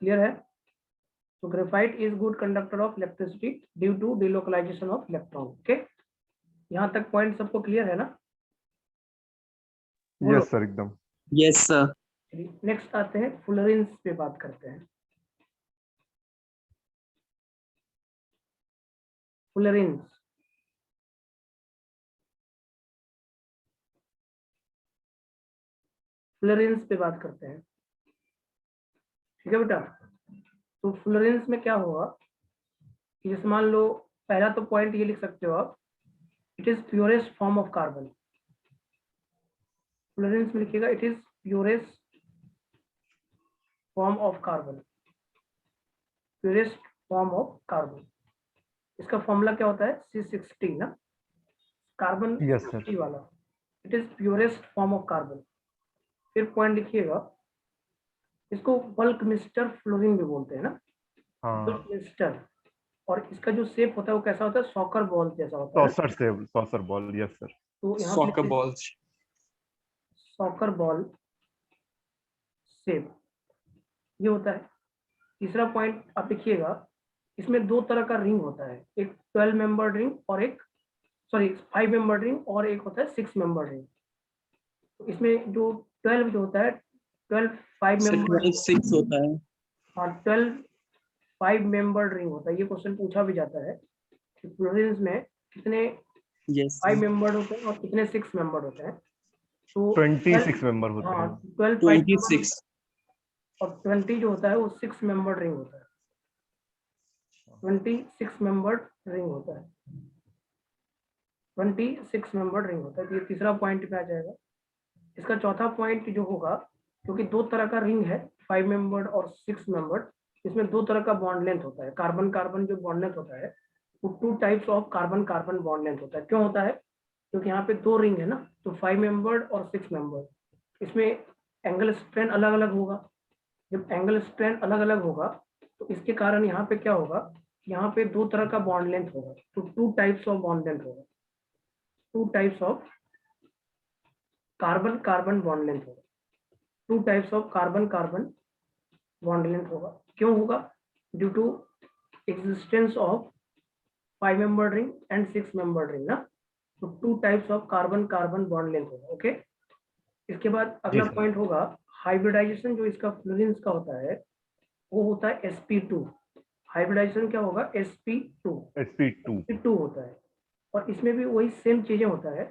Clear है? तो graphite is good conductor of electricity due to delocalisation of electron. Okay, यहाँ तक point सबको क्लियर है ना? यस सर, एकदम। Yes sir. नेक्स्ट आते हैं फुलरेंस पे बात करते हैं। फुलरेंस, फुलरेंस पे बात करते हैं। ठीक है बेटा, तो फुलरेंस में क्या होगा कि जैसे मान लो, पहला तो पॉइंट ये लिख सकते हो आप, it is purest form of carbon. Florence में लिखिएगा it is purest form of carbon, purest form of carbon. इसका फॉर्मूला क्या होता है? C60 ना, कार्बन यस सर। 60 वाला। It is purest form of carbon. फिर पॉइंट लिखिएगा, इसको बल्क मिस्टर फ्लोरीन भी बोलते हैं ना, बल्क मिस्टर। और इसका जो शेप होता है वो कैसा होता है? सॉकर बॉल जैसा होता है। Saucer ball, yes sir. तो यहाँ soccer ball, soccer ball shape ये होता है। तीसरा पॉइंट आप लिखिएगा, इसमें दो तरह का रिंग होता है, एक 12 मेंबर रिंग और एक 5 मेंबर रिंग और एक होता है 6 मेंबर रिंग। तो इसमें जो 12 जो होता है, 12 5 मेंबर 6 होता है। हाँ, 12 5 मेंबर रिंग होता है। ये क्वेश्चन पूछा भी जाता है कि फ्लोरेंस में कितने 5 मेंबर होते हैं और कितने 6 मेंबर होते हैं। तो 26 मेंबर होते हैं। हाँ, 12 26 और 20 जो होता है वो 6 मेंबर रिंग होता है। 26 मेंबर रिंग होता है, 26 मेंबर रिंग होता है। तो ये तीसरा पॉइंट पे आ जाएगा। इसका चौथा पॉइंट जो होगा, क्योंकि दो तरह का रिंग है, 5 मेंबर और 6 मेंबर, इसमें दो तरह का बॉन्ड लेंथ होता है। कार्बन कार्बन जो बॉन्ड लेंथ होता है वो 2 types of carbon carbon bond length होता है। क्यों होता है? क्योंकि यहाँ पे दो रिंग है ना, तो 5 मेंबर और 6 मेंबर, इसमें एंगल स्ट्रेंथ अलग अलग होगा। जब एंगल स्ट्रेंथ अलग अलग होगा तो इसके कारण यहाँ पे क्या होगा, यहाँ पे दो तरह का बॉन्ड लेंथ होगा। तो 2 टाइप्स ऑफ बॉन्ड लेंथ होगा, 2 types of carbon carbon bond length होगा, 2 types of carbon carbon bond length होगा। क्यों होगा? Due to existence of 5 member ring and 6 member ring ना, तो 2 types of carbon carbon bond length होगा। Okay, इसके बाद अगला पॉइंट होगा हाइब्रिडाइजेशन। जो इसका फ्लोरेंस का होता है वो होता है sp2। हाइब्रिडाइजेशन क्या होगा? sp2 होता है। और इसमें भी वही सेम चीजें होता है।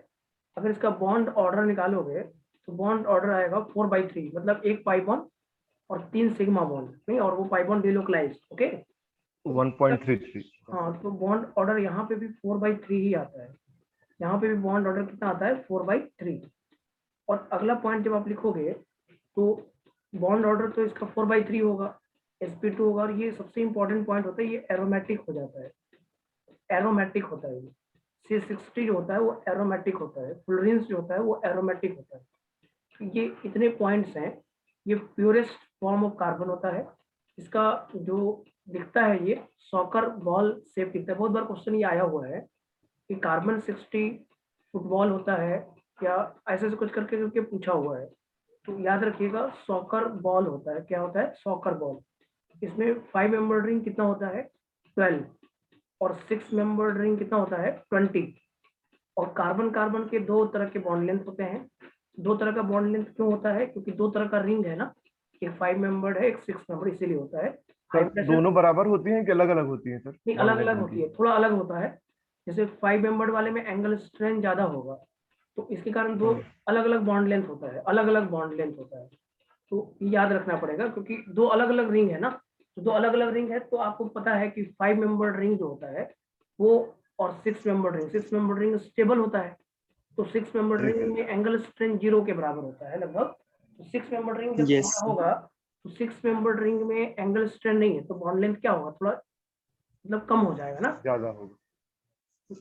अगर इसका बॉन्ड ऑर्डर निकालोगे तो बॉन्ड ऑर्डर आएगा 4/3, मतलब एक पाई बॉन्ड और 3 सिग्मा बॉन्ड नहीं, और वो पाई बॉन्ड डिलोकलाइज। ओके, 1.33। हाँ, तो बॉन्ड ऑर्डर यहाँ पे भी 4/3 ही आता है। यहाँ पे भी बॉन्ड ऑर्डर कितना आता है? 4/3। और अगला पॉइंट जब आप लिखोगे तो बॉन्ड ऑर्डर तो इसका 4/3 होगा, sp2 होगा। और ये सबसे इंपॉर्टेंट पॉइंट होता है, ये एरोमेटिक हो जाता है, एरोमेटिक होता है। ये C60 जो होता है वो एरोमेटिक होता है, फ्लोरेंस जो होता है वो एरोमेटिक होता है। तो ये इतने पॉइंट्स हैं। ये प्योरेस्ट फॉर्म ऑफ कार्बन होता है। इसका जो दिखता है ये सॉकर बॉल शेप दिखता है। बहुत बार क्वेश्चन ये आया हुआ है कि कार्बन 60 फुटबॉल होता है या ऐसे से कुछ करके करके पूछा हुआ है। तो याद रखिएगा सॉकर बॉल होता है। क्या होता है? Soccer ball. इसमें 5 मेंबर रिंग कितना होता है? 12 और 6 मेंबर रिंग कितना होता है? 20। और कार्बन कार्बन के दो तरह के बॉन्ड लेंथ होते हैं। दो तरह का बॉन्ड लेंथ क्यों होता है? क्योंकि दो तरह का रिंग है ना, एक 5 मेंबर्ड है, एक 6 मेंबर, इसीलिए होता है। सर दोनों बराबर होती हैं कि अलग अलग होती हैं सर? नहीं, अलग अलग होती है, थोड़ा अलग होता है। जैसे 5 मेंबर्ड वाले में एंगल स्ट्रेंथ ज्यादा होगा, तो इसके कारण दो अलग अलग बॉन्ड लेंथ होता है, अलग अलग बॉन्ड लेंथ होता है। तो याद रखना पड़ेगा, क्योंकि दो अलग अलग रिंग है ना, तो दो अलग अलग रिंग है तो आपको पता है कि 5 मेंबर्ड रिंग जो होता है वो, और 6 मेंबर्ड रिंग स्टेबल होता है। तो 6 मेंबर्ड रिंग में एंगल स्ट्रेंथ 0 के बराबर होता है लगभग। तो 6 मेंबर्ड रिंग जब छोटा होगा तो 6 मेंबर्ड रिंग में एंगल स्ट्रेंथ नहीं है, तो बॉन्ड लेंथ क्या होगा? थोड़ा मतलब कम हो जाएगा ना, ज्यादा होगा।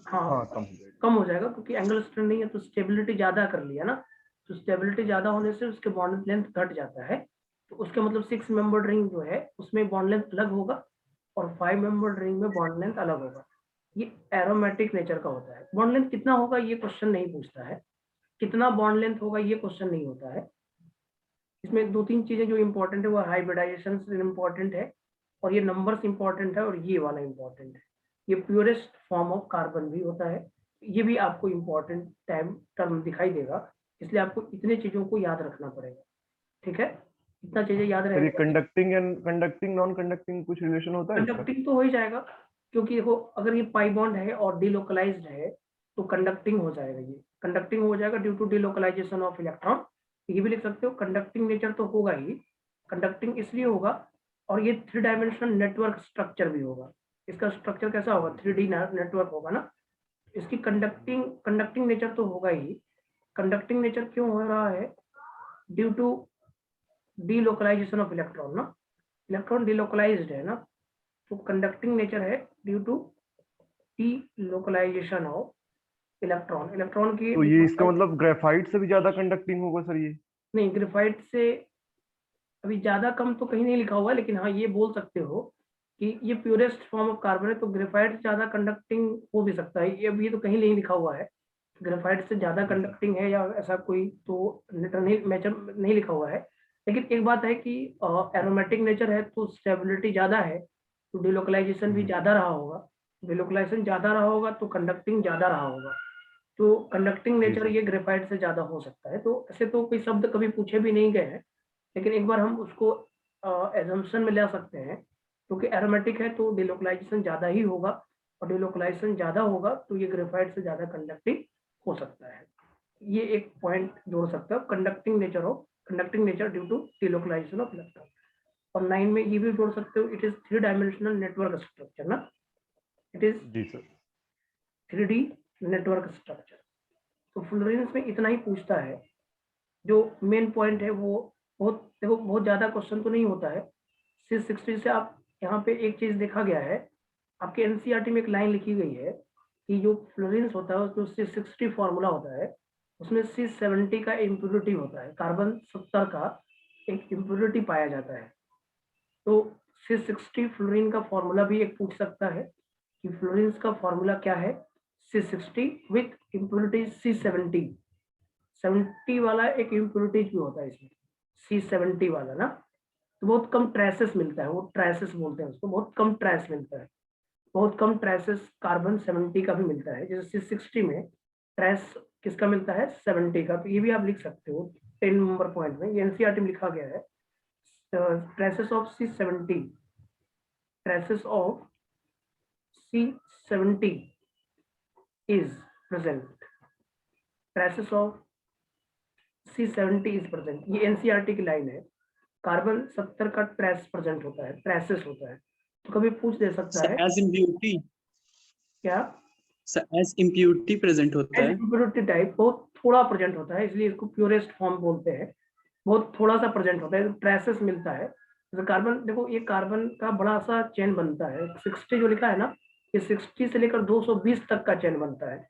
हाँ, कम हो जाएगा, क्योंकि एंगल स्ट्रेंथ नहीं है तो स्टेबिलिटी ज्यादा कर लिया ना। तो स्टेबिलिटी ज्यादा होने से उसके बॉन्ड लेंथ घट जाता है। तो उसके मतलब 6 मेंबर्ड रिंग जो है उसमें बॉन्ड लेंथ अलग होगा और 5 मेंबर्ड रिंग में बॉन्ड लेंथ अलग होगा। ये एरोमेटिक नेचर का होता है। बॉन्ड लेंथ कितना होगा ये क्वेश्चन नहीं पूछता है, कितना बॉन्ड लेंथ होगा ये क्वेश्चन नहीं होता है। इसमें दो तीन चीजें जो इंपॉर्टेंट है वो हाइब्रिडाइजेशन इंपॉर्टेंट है और ये नंबर्स इंपॉर्टेंट है और ये वाला इंपॉर्टेंट है। ये प्योरेस्ट फॉर्म ऑफ कार्बन भी होता है, ये भी आपको इंपॉर्टेंट टर्म दिखाई देगा, इसलिए आपको इतने चीजों को याद रखना पड़ेगा। ठीक है, इतना चीजें याद सर ये रहेगा। Conducting and conducting non conducting कुछ रिलेशन होता है इसका? कंडक्टिंग तो हो ही जाएगा, क्योंकि देखो अगर ये पाई बॉन्ड है और डिलोकलाइज्ड है तो कंडक्टिंग हो जाएगा, ये कंडक्टिंग हो जाएगा due to delocalisation of electron. ये भी लिख सकते हो, कंडक्टिंग नेचर तो होगा ही, कंडक्टिंग इसलिए होगा, और ये 3 डायमेंशनल नेटवर्क स्ट्रक्चर भी होगा। इसका स्ट्रक्चर कैसा होगा, 3D नेटवर्क होगा ना, इसकी कंडक्टिंग नेचर तो होगा ही। कंडक्टिंग नेचर क्यों हो रहा है, due to delocalisation of electron ना, इलेक्ट्रॉन डिलोकलाइज्ड है ना, तो कंडक्टिंग नेचर है due to delocalisation of electron. Electron की तो ये इसका मतलब ग्रेफाइट से भी ज्यादा कंडक्टिंग होगा सर ये? नहीं, ग्रेफाइट से अभी ज्यादा कम तो कहीं नहीं लिखा हुआ है, लेकिन हाँ ये बोल सकते हो कि ये प्योरेस्ट फॉर्म ऑफ कार्बन है, तो ग्रेफाइट से ज्यादा कंडक्टिंग हो भी सकता है। ये अभी तो कहीं नहीं लिखा हुआ है ग्रेफाइट से ज्यादा कंडक्टिंग है या ऐसा कोई तो नेचर नहीं लिखा हुआ है। लेकिन एक बात है कि एरोमेटिक नेचर है तो स्टेबिलिटी ज्यादा है, तो डिलोकलाइजेशन भी ज्यादा रहा होगा, डिलोकलाइजेशन ज्यादा रहा होगा तो कंडक्टिंग ज्यादा रहा होगा, तो कंडक्टिंग जी नेचर सर। ये ग्रेफाइट से ज्यादा हो सकता है। तो ऐसे तो कोई शब्द कभी पूछे भी नहीं गए हैं, लेकिन एक बार हम उसको एजम्पशन में ले सकते हैं, क्योंकि एरोमेटिक है तो डिलोकलाइजेशन ज्यादा ही होगा, और डिलोकलाइजेशन ज्यादा होगा तो ये ग्रेफाइट से ज्यादा कंडक्टिंग हो सकता है। ये एक पॉइंट जोड़ सकते हो, conducting nature due to delocalisation of electron. और 9 में ये भी जोड़ सकते हो, it is 3 dimensional network structure ना, इट इज जी सर। 3D network structure. तो फ्लोरेंस में इतना ही पूछता है, जो मेन पॉइंट है वो बहुत देखो, बहुत ज्यादा क्वेश्चन तो नहीं होता है। 660 से आप यहाँ पे एक चीज देखा गया है, आपके एनसीईआरटी में एक लाइन लिखी गई है कि जो फ्लोरेंस होता है जो 660 फॉर्मूला होता है, उसमें 670 का इम्प्योरिटी होता है, कार्बन 70 का एक इम्प्योरिटी पाया जाता है। तो 660 फ्लोरीन का फॉर्मूला भी एक पूछ सकता है कि फ्लोरेंस का फॉर्मूला क्या है, 660 विथ इम्प्योरिटी 670। 70 वाला एक इम्प्योरिटीज भी होता है इसमें, C70 वाला ना, तो बहुत कम ट्रेसेस मिलता है, वो ट्रेसेस बोलते हैं उसको, बहुत कम ट्रेस मिलता है, बहुत कम ट्रेसेस कार्बन 70 का भी मिलता है। जैसे 60 में ट्रेस किसका मिलता है, 70 का, तो ये भी आप लिख सकते हो 10 नंबर पॉइंट में, ये एनसीईआरटी में लिखा गया है। Traces of C70, traces of C70 is present, traces of C70 is present, ये एनसीईआरटी की लाइन है। कार्बन 70 का ट्रेस प्रेजेंट होता है, ट्रेसेस होता है, तो कभी पूछ दे सकता है एज इम्प्योरिटी, क्या, एज इम्प्योरिटी प्रेजेंट होता एज है। इम्प्योरिटी टाइप बहुत थोड़ा प्रेजेंट होता है, इसलिए इसको प्योरेस्ट फॉर्म बोलते हैं, बहुत थोड़ा सा प्रेजेंट होता है, ट्रेसेस मिलता है। जैसे कार्बन देखो, ये कार्बन का बड़ा सा चेन बनता है, 60 जो लिखा है ना, ये 60 से लेकर 220 तक का चेन बनता है,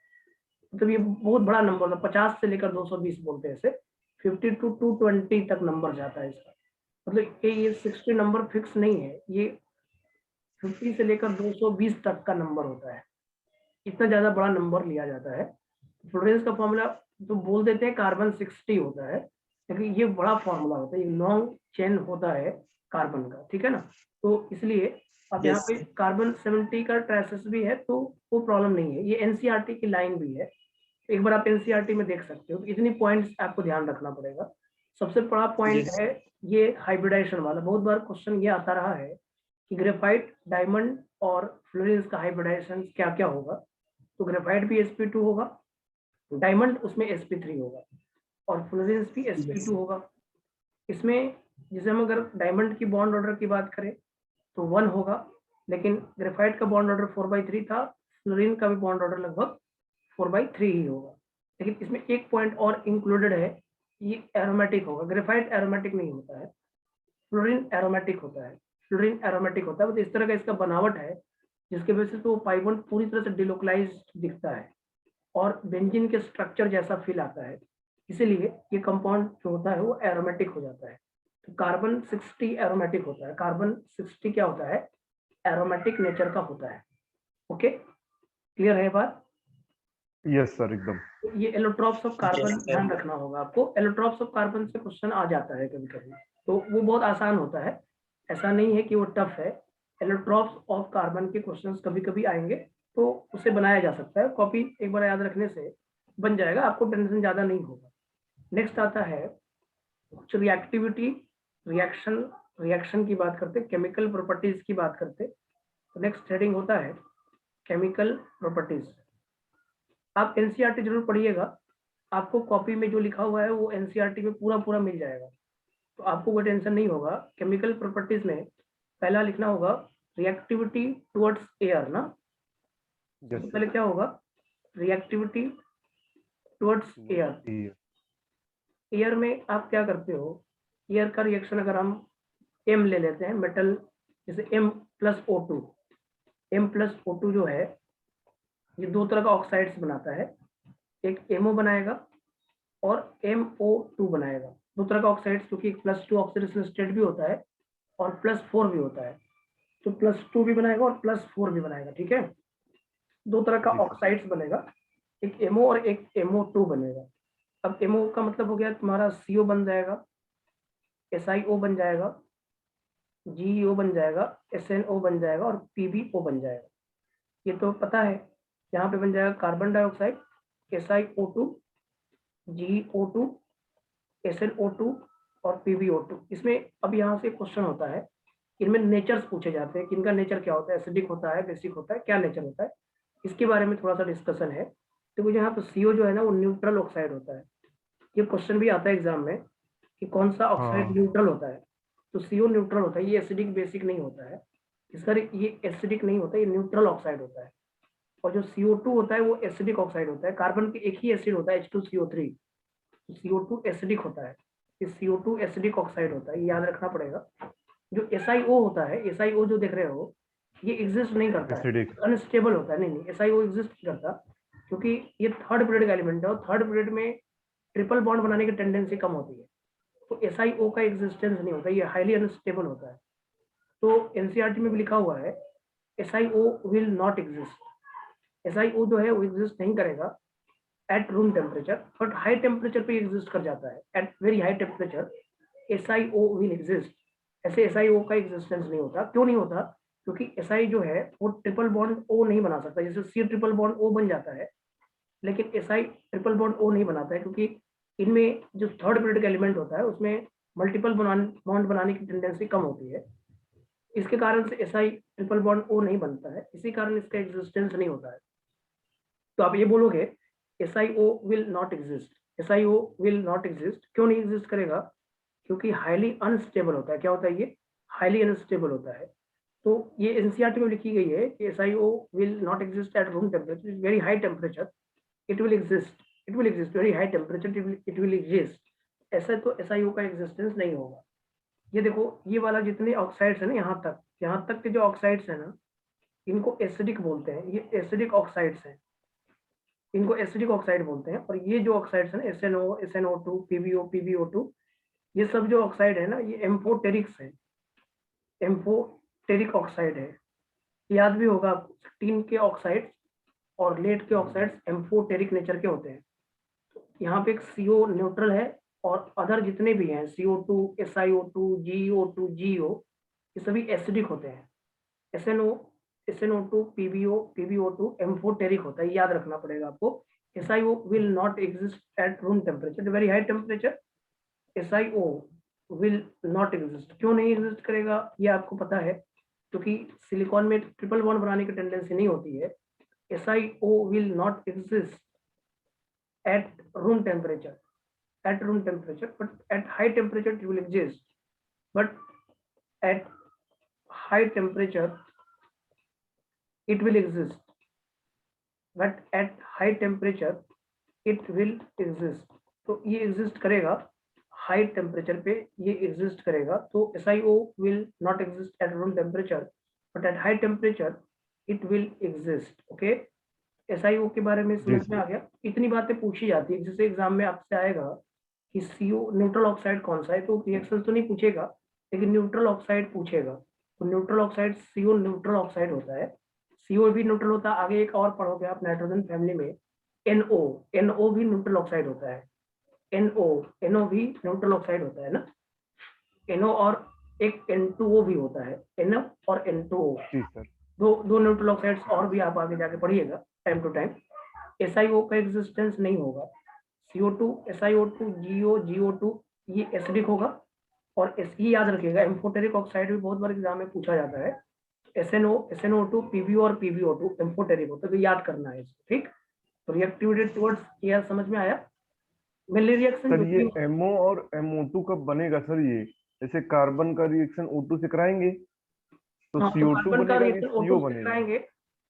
मतलब ये बहुत बड़ा नंबर है, 50 से लेकर 220 बोलते हैं इसे, 50 to 220 तक नंबर जाता है इसका, मतलब ये 60 नंबर फिक्स नहीं है, ये 50 से लेकर 220 तक का नंबर होता है, इतना ज्यादा बड़ा नंबर लिया जाता है। फ्लोरेंस का फॉर्मूला तो बोल देते हैं कार्बन 60 होता है, लेकिन ये बड़ा फॉर्मूला होता है, ये लॉन्ग चेन होता है कार्बन का, ठीक है ना, तो इसलिए अब यहाँ यस। पे कार्बन 70 का ट्रेसेस भी है तो वो प्रॉब्लम नहीं है, ये एनसीईआरटी की लाइन भी है, एक बार आप एनसीईआरटी में देख सकते हो, इतनी पॉइंट्स आपको ध्यान रखना पड़ेगा। सबसे बड़ा पॉइंट यस। है ये हाइब्रिडाइजेशन वाला, बहुत बार क्वेश्चन ये आता रहा है कि ग्रेफाइट, डायमंड और फ्लोरेंस का हाइब्रिडाइजेशन क्या क्या होगा, तो ग्रेफाइट भी sp2 होगा, डायमंड उसमें sp3 होगा, और फ्लोरेंस भी sp2 होगा। इसमें जैसे हम अगर डायमंड की बॉन्ड ऑर्डर की बात करें तो 1 होगा, लेकिन ग्रेफाइट का बॉन्ड ऑर्डर 4/3 था, फ्लोरीन का भी बॉन्ड ऑर्डर लगभग 4/3 ही होगा। लेकिन इसमें एक पॉइंट और इंक्लूडेड है, ये एरोमेटिक होगा, ग्रेफाइट एरोमेटिक नहीं होता है, फ्लोरीन एरोमेटिक होता है, फ्लोरीन एरोमेटिक होता है, तो इस तरह का इसका बनावट है जिसके वजह से तो पाई बॉन्ड पूरी तरह से डिलोकलाइज्ड दिखता है और बेंजीन के स्ट्रक्चर जैसा फील आता है, इसीलिए ये कंपाउंड जो होता है वो एरोमेटिक हो जाता है। तो कार्बन 60 एरोमेटिक होता है, कार्बन 60 क्या होता है, एरोमेटिक नेचर का होता है। ओके, क्लियर है बात? यस सर एकदम। तो ये allotropes of carbon Yes, sir. ध्यान रखना होगा आपको। एलोट्रॉप्स ऑफ कार्बन से क्वेश्चन आ जाता है कभी कभी, तो वो बहुत आसान होता है, ऐसा नहीं है कि वो टफ है। एलोट्रॉप्स ऑफ कार्बन के क्वेश्चंस कभी कभी आएंगे, तो उसे बनाया जा सकता है। कॉपी एक बार याद रखने से बन जाएगा, आपको टेंशन ज्यादा नहीं होगा। नेक्स्ट आता है कुछ रिएक्टिविटी, रिएक्शन, रिएक्शन की बात करते, केमिकल प्रॉपर्टीज की बात करते। तो नेक्स्ट हेडिंग होता है केमिकल प्रॉपर्टीज। आप एनसीईआरटी जरूर पढ़िएगा, आपको कॉपी में जो लिखा हुआ है वो एनसीईआरटी में पूरा पूरा मिल जाएगा, तो आपको कोई टेंशन नहीं होगा। केमिकल प्रॉपर्टीज में पहला लिखना होगा रिएक्टिविटी टुवर्ड्स एयर ना। यस सबसे पहले क्या होगा, रिएक्टिविटी टुवर्ड्स एयर। एयर में आप क्या करते हो, एयर का रिएक्शन अगर हम एम ले लेते हैं, मेटल जैसे M plus O two, M plus O two जो है ये दो तरह का ऑक्साइड्स बनाता है, एक एमओ बनाएगा और MO2 बनाएगा। दो तरह का ऑक्साइड्स, क्योंकि +2 ऑक्सीडेशन स्टेट भी होता है और +4 भी होता है, तो +2 भी बनाएगा और +4 भी बनाएगा, ठीक है। दो तरह का जी सर। ऑक्साइड्स बनेगा, एक MO और एक MO2 बनेगा। अब MO का मतलब हो गया तुम्हारा CO बन जाएगा, SiO बन जाएगा, GeO बन जाएगा, SnO बन जाएगा और PbO बन जाएगा। ये तो पता है। यहाँ पे बन जाएगा carbon dioxide, SiO2, GeO2, SnO2 और PbO2। इसमें अब यहाँ से क्वेश्चन होता है, इनमें नेचर्स पूछे जाते हैं कि इनका नेचर क्या होता है, एसिडिक होता है, बेसिक होता है, क्या नेचर होता है, इसके बारे में थोड़ा सा डिस्कशन है। तो यहाँ पर CO जो है ना वो न्यूट्रल ऑक्साइड होता है। ये क्वेश्चन भी आता है एग्जाम में कि कौन सा ऑक्साइड हाँ न्यूट्रल होता है, तो CO न्यूट्रल होता है। ये एसिडिक बेसिक नहीं होता है, इसका ये एसिडिक नहीं होता, ये न्यूट्रल ऑक्साइड होता है। और जो CO2 होता है वो एसिडिक ऑक्साइड होता है। कार्बन के एक ही एसिड होता है H2CO3, CO2 एसिडिक होता है, CO2 एसिडिक ऑक्साइड होता है, ये याद रखना पड़ेगा। जो SiO होता है, SiO जो देख रहे हो, ये एग्जिस्ट नहीं करता है, एसिडिक। अनस्टेबल होता है। नहीं, SiO एग्जिस्ट नहीं करता, क्योंकि ये थर्ड पीरियड का एलिमेंट है और थर्ड पीरियड में ट्रिपल बॉन्ड बनाने की टेंडेंसी कम होती है, तो SiO का एग्जिस्टेंस नहीं होता, ये हाईली अनस्टेबल होता है। तो एनसीईआरटी में भी लिखा हुआ है SiO will not exist. SiO जो है वो एग्जिस्ट नहीं करेगा at room temperature, but high temperature पे एग्जिस्ट कर जाता है। At very high temperature SiO will exist. ऐसे SiO का एग्जिस्टेंस नहीं होता। क्यों नहीं होता, क्योंकि Si जो है वो ट्रिपल बॉन्ड O नहीं बना सकता। जैसे C ट्रिपल बॉन्ड O बन जाता है, लेकिन Si ट्रिपल बॉन्ड O नहीं बनाता है, क्योंकि इनमें जो थर्ड पीरियड का एलिमेंट होता है उसमें मल्टीपल बॉन्ड बनाने की टेंडेंसी कम होती है। इसके कारण से Si ट्रिपल बॉन्ड O नहीं बनता है, इसी कारण इसका एग्जिस्टेंस नहीं होता है। तो आप ये बोलोगे SiO will not exist, SiO will not exist. क्यों नहीं एग्जिस्ट करेगा, क्योंकि हाईली अनस्टेबल होता है। क्या होता है ये, हाईली अनस्टेबल होता है। तो ये एनसीईआरटी में लिखी गई है कि SiO will not exist at room temperature, very high temperature it will exist, it will exist very high temperature it will exist. ऐसा तो SiO का एग्जिस्टेंस नहीं होगा। ये देखो, ये वाला जितने ऑक्साइड्स है ना, यहाँ तक के जो ऑक्साइड्स है ना, इनको एसिडिक बोलते हैं, ये एसिडिक ऑक्साइड्स हैं, इनको एसिडिक ऑक्साइड बोलते हैं। और ये जो ऑक्साइड्स हैं SnO, SnO2, PbO, PbO2, ये सब जो ऑक्साइड है ना, ये एम्फोटेरिक्स है, एम्फोटेरिक ऑक्साइड है। याद भी होगा आपको, टीन के ऑक्साइड्स और लेड के ऑक्साइड्स एम्फोटेरिक नेचर के होते हैं। यहाँ पे एक CO न्यूट्रल है और अदर जितने भी हैं CO2, SiO2, GeO2, GeO, ये सभी एसिडिक होते हैं। SnO2, PbO, PbO2 एम्फोटेरिक होता है, याद रखना पड़ेगा आपको। SiO will not exist at room temperature, very high temperature SiO will not exist. क्यों नहीं एग्जिस्ट करेगा ये आपको पता है, क्योंकि सिलिकॉन में ट्रिपल बॉन्ड बनाने की टेंडेंसी नहीं होती है। SiO will not exist at room temperature, but at high temperature it will exist, but at high temperature it will exist, but at high temperature it will exist। तो ये exist करेगा high temperature पे, ये exist करेगा। तो SiO will not exist at room temperature, but at high temperature it will exist। Okay, SiO के बारे में जी समझ में सर। आ गया। इतनी बातें पूछी जाती है, जैसे एग्जाम में आपसे आएगा कि CO न्यूट्रल ऑक्साइड कौन सा है, तो रिएक्शन तो नहीं पूछेगा, लेकिन न्यूट्रल ऑक्साइड पूछेगा। तो neutral oxide CO neutral oxide होता है। CO भी न्यूट्रल होता है। आगे एक और पढ़ोगे आप नाइट्रोजन फैमिली में, NO भी न्यूट्रल ऑक्साइड होता है, NO भी न्यूट्रल ऑक्साइड होता है ना, NO और एक N2O भी होता है, NO और N2O, जी सर। दो न्यूट्रल ऑक्साइड्स और भी आप आगे जाके पढ़िएगा टाइम टू टाइम। SiO का एग्जिस्टेंस नहीं होगा, CO2 SiO2 GO2 ये एसिडिक होगा, और ये याद रखिएगा एम्फोटेरिक ऑक्साइड भी बहुत बार एग्जाम में पूछा जाता है, SNO2 PbO और PbO2 एम्फोटेरिक होता है, तो याद करना है इसको, ठीक। तो रिएक्टिविटी टुवर्ड्स ये समझ में आया। मेनली रिएक्शन सर ये MO और MO2 कब बनेगा सर? ये जैसे कार्बन का रिएक्शन O2 से कराएंगे तो हाँ, तो CO2 कार्बन का बनेगा कि रिएक्शन CO O2 से बनेगा? कराएंगे,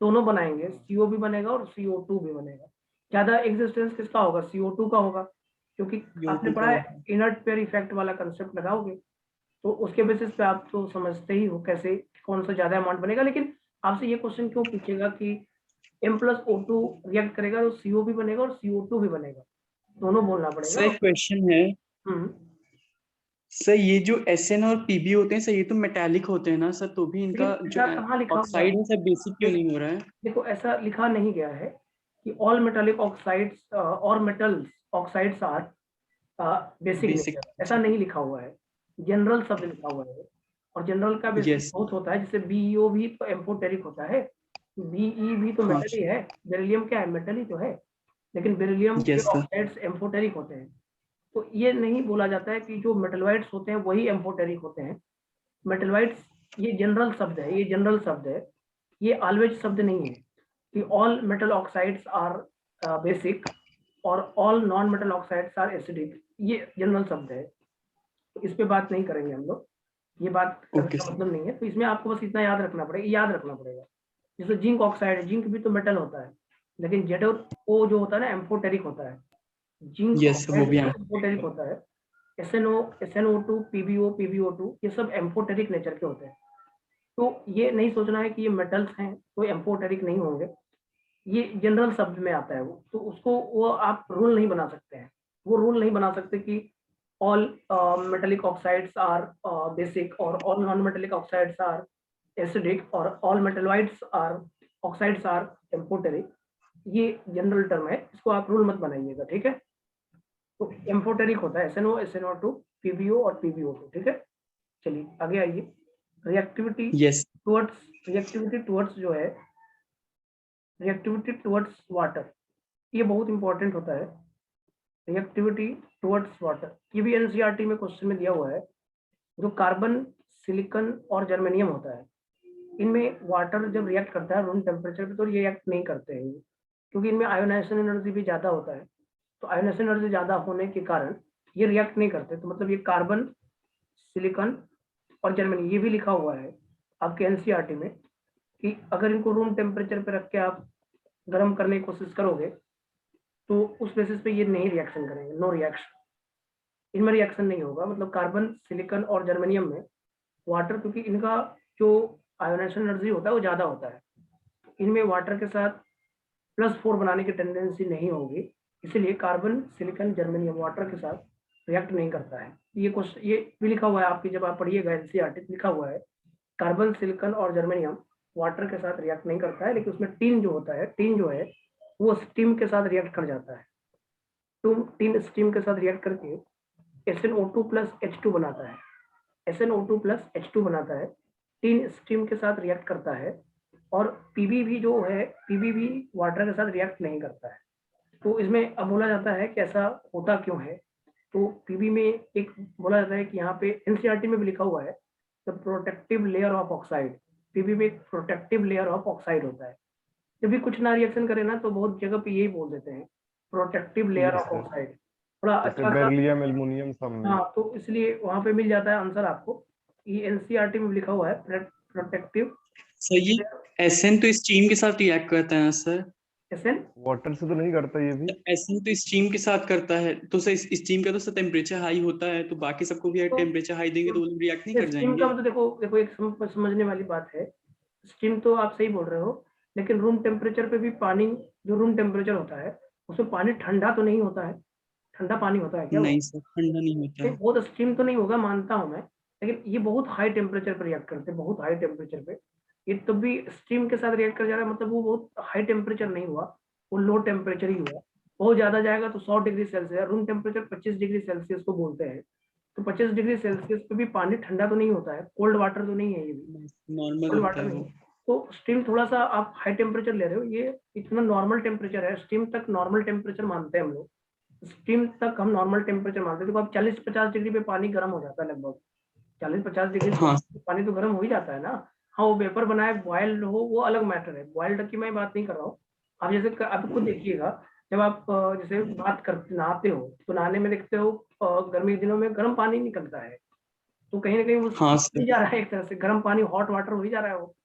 दोनों बनाएंगे, CO भी बनेगा और CO2 भी बनेगा। ज्यादा एग्जिस्टेंस किसका होगा? CO2 का होगा, क्योंकि आपने पढ़ा है इनर्ट पेयर इफेक्ट वाला कंसेप्ट लगाओगे, तो उसके बेसिस पे आप तो समझते ही हो कैसे कौन सा ज्यादा अमाउंट बनेगा। लेकिन आपसे ये क्वेश्चन क्यों पूछेगा कि M+O2 रिएक्ट करेगा तो CO भी बनेगा और CO2 भी बनेगा, दोनों बोलना सर पड़ेगा। एक क्वेश्चन है सर, ये जो SN और PB होते हैं सर, ये तो मेटालिक होते हैं ना सर, तो भी इनका लेकिन जो ऐसा कहाँ लिखा हुआ ऑक्साइड है? है सर बेसिक क्यों नहीं हो रहा है? देखो ऐसा लिखा नहीं गया है कि ऑल मेटालिक ऑक्साइड्स और metals oxides are basic basic nature, ऐसा नहीं लिखा हुआ है, जनरल शब्द लिखा हुआ है। और जनरल का बेसिक यस बहुत होता है, जैसे BeO भी तो एम्फोटेरिक होता है, BE भी तो हाँ मेटल ही है, बेरिलियम क्या है? मेटल ही तो है, लेकिन बेरिलियम के यस सर ऑक्साइड्स एम्फोटेरिक होते हैं। तो ये नहीं बोला जाता है कि जो मेटलवाइड्स होते हैं वही एम्फोटेरिक होते हैं। मेटलवाइड्स ये जनरल शब्द है, ये जनरल शब्द है, ये ऑलवेज शब्द नहीं है कि all metal oxides are basic और all non metal oxides are acidic, ये जनरल शब्द है, तो इस पे बात नहीं करेंगे हम लोग, ये बात करने ओके का सर मतलब नहीं है। तो इसमें आपको बस इतना याद रखना पड़ेगा, याद रखना पड़ेगा। जैसे जिंक ऑक्साइड है, जिंक भी तो मेटल होता है, लेकिन ZO जो होता है ना एम्फोटेरिक होता है, जिंक यस सर वो ऑक्साइड भी एम्फोटेरिक होता है, SNO2 PbO ये सब एम्फोटेरिक नेचर के होते हैं। तो ये नहीं सोचना है कि ये मेटल्स हैं तो एम्फोटेरिक नहीं होंगे, ये जनरल शब्द में आता है वो, तो उसको वो आप रूल नहीं बना सकते हैं, वो रूल नहीं बना सकते कि all metallic oxides are basic और all non metallic oxides are acidic और all metalloids are oxides are amphoteric, ये जनरल टर्म है, इसको आप रूल मत बनाइएगा, ठीक है। तो एम्फोटेरिक होता है SNO2 PbO और PbO2, ठीक है। चलिए आगे आइए। रिएक्टिविटी यस टुवर्ड्स जो है, रिएक्टिविटी टुवर्ड्स वाटर, ये बहुत इंपॉर्टेंट होता है। रिएक्टिविटी टुवर्ड्स वाटर, ये भी NCERT में क्वेश्चन में दिया हुआ है। जो कार्बन, सिलिकॉन और जर्मेनियम होता है, इनमें वाटर जब रिएक्ट करता है रूम टेम्परेचर पे तो रिएक्ट नहीं करते हैं, क्योंकि इनमें आयोनाइजेशन एनर्जी भी ज़्यादा होता है। तो आयोनाइजेशन एनर्जी ज़्यादा होने के कारण ये रिएक्ट नहीं करते। तो मतलब ये कार्बन, सिलिकॉन और जर्मेनियम, ये भी लिखा हुआ है आपके NCERT में कि अगर इनको रूम टेम्परेचर पे रख के आप गर्म करने की कोशिश करोगे तो उस बेसिस पे ये नहीं रिएक्शन करेंगे, नो रिएक्शन, इनमें रिएक्शन नहीं होगा। मतलब कार्बन, सिलिकॉन और जर्मेनियम में वाटर, क्योंकि इनका जो आयोनाइजेशन एनर्जी होता है वो ज़्यादा होता है, इनमें वाटर के साथ +4 बनाने की टेंडेंसी नहीं होगी, इसलिए कार्बन, सिलिकॉन, जर्मेनियम वाटर के साथ रिएक्ट नहीं करता है। ये क्वेश्चन ये भी लिखा हुआ है आपकी, जब आप पढ़िएगा NCERT लिखा हुआ है कार्बन, सिलिकॉन और जर्मेनियम वाटर के साथ रिएक्ट नहीं करता है, लेकिन उसमें टीन जो होता है, टीन जो है वो स्टीम के साथ रिएक्ट कर जाता है। तो टीन स्टीम के साथ रिएक्ट करके SNO2 + H2 बनाता है, SNO2 + H2 बनाता है, टीन स्टीम के साथ रिएक्ट करता है। और Pb भी जो है, Pb भी वाटर के साथ रिएक्ट नहीं करता है। तो इसमें अब बोला जाता है कि ऐसा होता क्यों है। तो Pb में एक बोला जाता है कि यहाँ पे NCERT में भी लिखा हुआ है the protective layer of oxide, Pb में एक प्रोटेक्टिव लेयर ऑफ ऑक्साइड होता है। जब भी कुछ ना रिएक्शन करे ना तो बहुत जगह पे यही बोल देते हैं protective layer yes of sir, oxide, थोड़ा जैसे अच्छा सा। बेरिलियम, एल्युमिनियम सब में। हाँ, तो इसलिए वहां पे मिल जाता है आंसर आपको, ये NCERT में लिखा हुआ है प्रोटेक्टिव सर, ये SN तो स्टीम के साथ रिएक्ट करता है ना सर? SN वाटर से तो नहीं करता ये भी? SN तो स्टीम के साथ करता है, तो सर स्टीम का तो सर टेम्परेचर हाई होता है, तो बाकी सबको भी तो टेम्परेचर हाई देंगे तो वो लोग रिएक्ट नहीं कर स्टीम का जाएंगे? मतलब देखो एक समझने वाली बात है। स्टीम तो आप सही बोल रहे हो, लेकिन रूम टेम्परेचर पे भी पानी, जो रूम टेम्परेचर होता है उसमें पानी ठंडा तो नहीं होता है, ठंडा पानी होता है क्या वो? नहीं सर, ठंडा नहीं होता नहीं, है। बहुत स्टीम तो नहीं होगा मानता हूँ मैं, लेकिन ये बहुत हाई टेम्परेचर पर रिएक्ट करते हैं, बहुत हाई टेम्परेचर पे। ये तब भी स्टीम के साथ रिएक्ट कर जा रहा है, मतलब वो बहुत हाई टेम्परेचर नहीं हुआ, वो लो टेम्परेचर ही हुआ। बहुत ज्यादा जाएगा तो 100 degree Celsius, room temperature 25 degree Celsius को बोलते हैं। तो 25 डिग्री सेल्सियस पे भी पानी ठंडा तो नहीं होता है, कोल्ड वाटर तो नहीं है ये भी, नॉर्मल कोल्ड होता वाटर है नहीं। वो। तो स्टीम थोड़ा सा आप हाई टेम्परेचर ले रहे हो, ये इतना नॉर्मल टेम्परेचर है, स्टीम तक नॉर्मल टेम्परेचर मानते हैं हम लोग, स्टीम तक हम नॉर्मल टेम्परेचर मानते हैं। तो आप 40-50 डिग्री पे पानी गर्म हो जाता है लगभग, 40-50 डिग्री हाँ पानी तो गर्म हो ही जाता है ना। हाँ वो वेपर बनाए बॉइल्ड हो वो अलग मैटर है, बॉइल्ड की मैं बात नहीं कर रहा हूँ। आप जैसे आप खुद देखिएगा, जब आप जैसे बात करते नहाते हो तो नहाने में देखते हो गर्मी के दिनों में गर्म पानी निकलता है, तो कहीं ना कहीं वो हाँ ही सर। जा रहा है, एक तरह से गर्म पानी हॉट वाटर हो ही जा रहा है वो।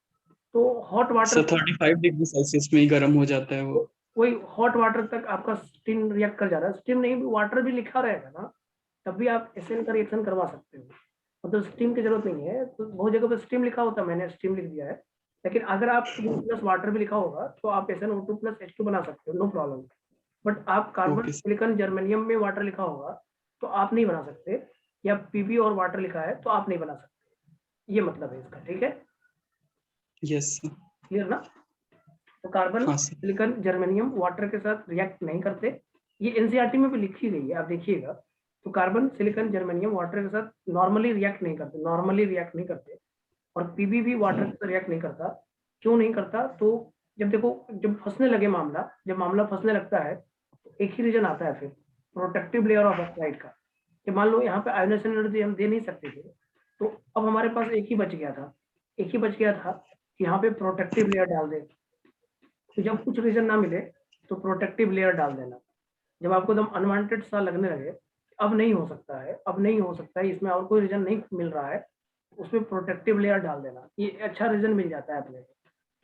तो hot water sir 35 degree Celsius में ही गर्म हो जाता है वो। कोई हॉट वाटर तक आपका स्टीम रिएक्ट कर जा रहा है, स्टीम नहीं वाटर भी लिखा रहेगा ना, तब भी आप एसएन का रिएक्शन करवा सकते हो, मतलब स्टीम की जरूरत नहीं है। तो बहुत जगह पर स्टीम लिखा होता है, मैंने स्टीम लिख दिया है, लेकिन अगर आप प्लस वाटर भी लिखा होगा तो आप SnO2 प्लस H2 बना सकते हो, नो प्रॉब्लम। बट आप carbon okay sir. Silicon germanium में वाटर लिखा होगा तो आप नहीं बना सकते, या पीबी और वाटर लिखा है तो आप नहीं बना सकते, ये मतलब है इसका, ठीक है, यस सर। क्लियर ना। तो कार्बन हाँ सर। सिलिकॉन जर्मेनियम वाटर के साथ रिएक्ट नहीं करते, ये एनसीईआरटी में भी लिखी गई है, आप देखिएगा। तो कार्बन सिलिकॉन जर्मेनियम वाटर के साथ नॉर्मली रिएक्ट नहीं करते, नॉर्मली रिएक्ट नहीं करते। और पीबी भी वाटर के साथ रिएक्ट नहीं करता। क्यों नहीं करता? तो जब देखो, जब फंसने लगे मामला, जब मामला फंसने लगता है तो एक ही रीजन आता है फिर, प्रोटेक्टिव लेयर ऑफ ऑक्साइड का, कि मान लो यहाँ पे आयोनाइजेशन एनर्जी हम दे नहीं सकते थे, तो अब हमारे पास एक ही बच गया था, एक ही बच गया था कि यहाँ पे प्रोटेक्टिव लेयर डाल दे। तो जब कुछ रीजन ना मिले तो प्रोटेक्टिव लेयर डाल देना। जब आपको एकदम अनवांटेड सा लगने लगे, अब नहीं हो सकता है, अब नहीं हो सकता है, इसमें और कोई रीजन नहीं मिल रहा है, उसमें प्रोटेक्टिव लेयर डाल देना, ये अच्छा रीजन मिल जाता है अपने।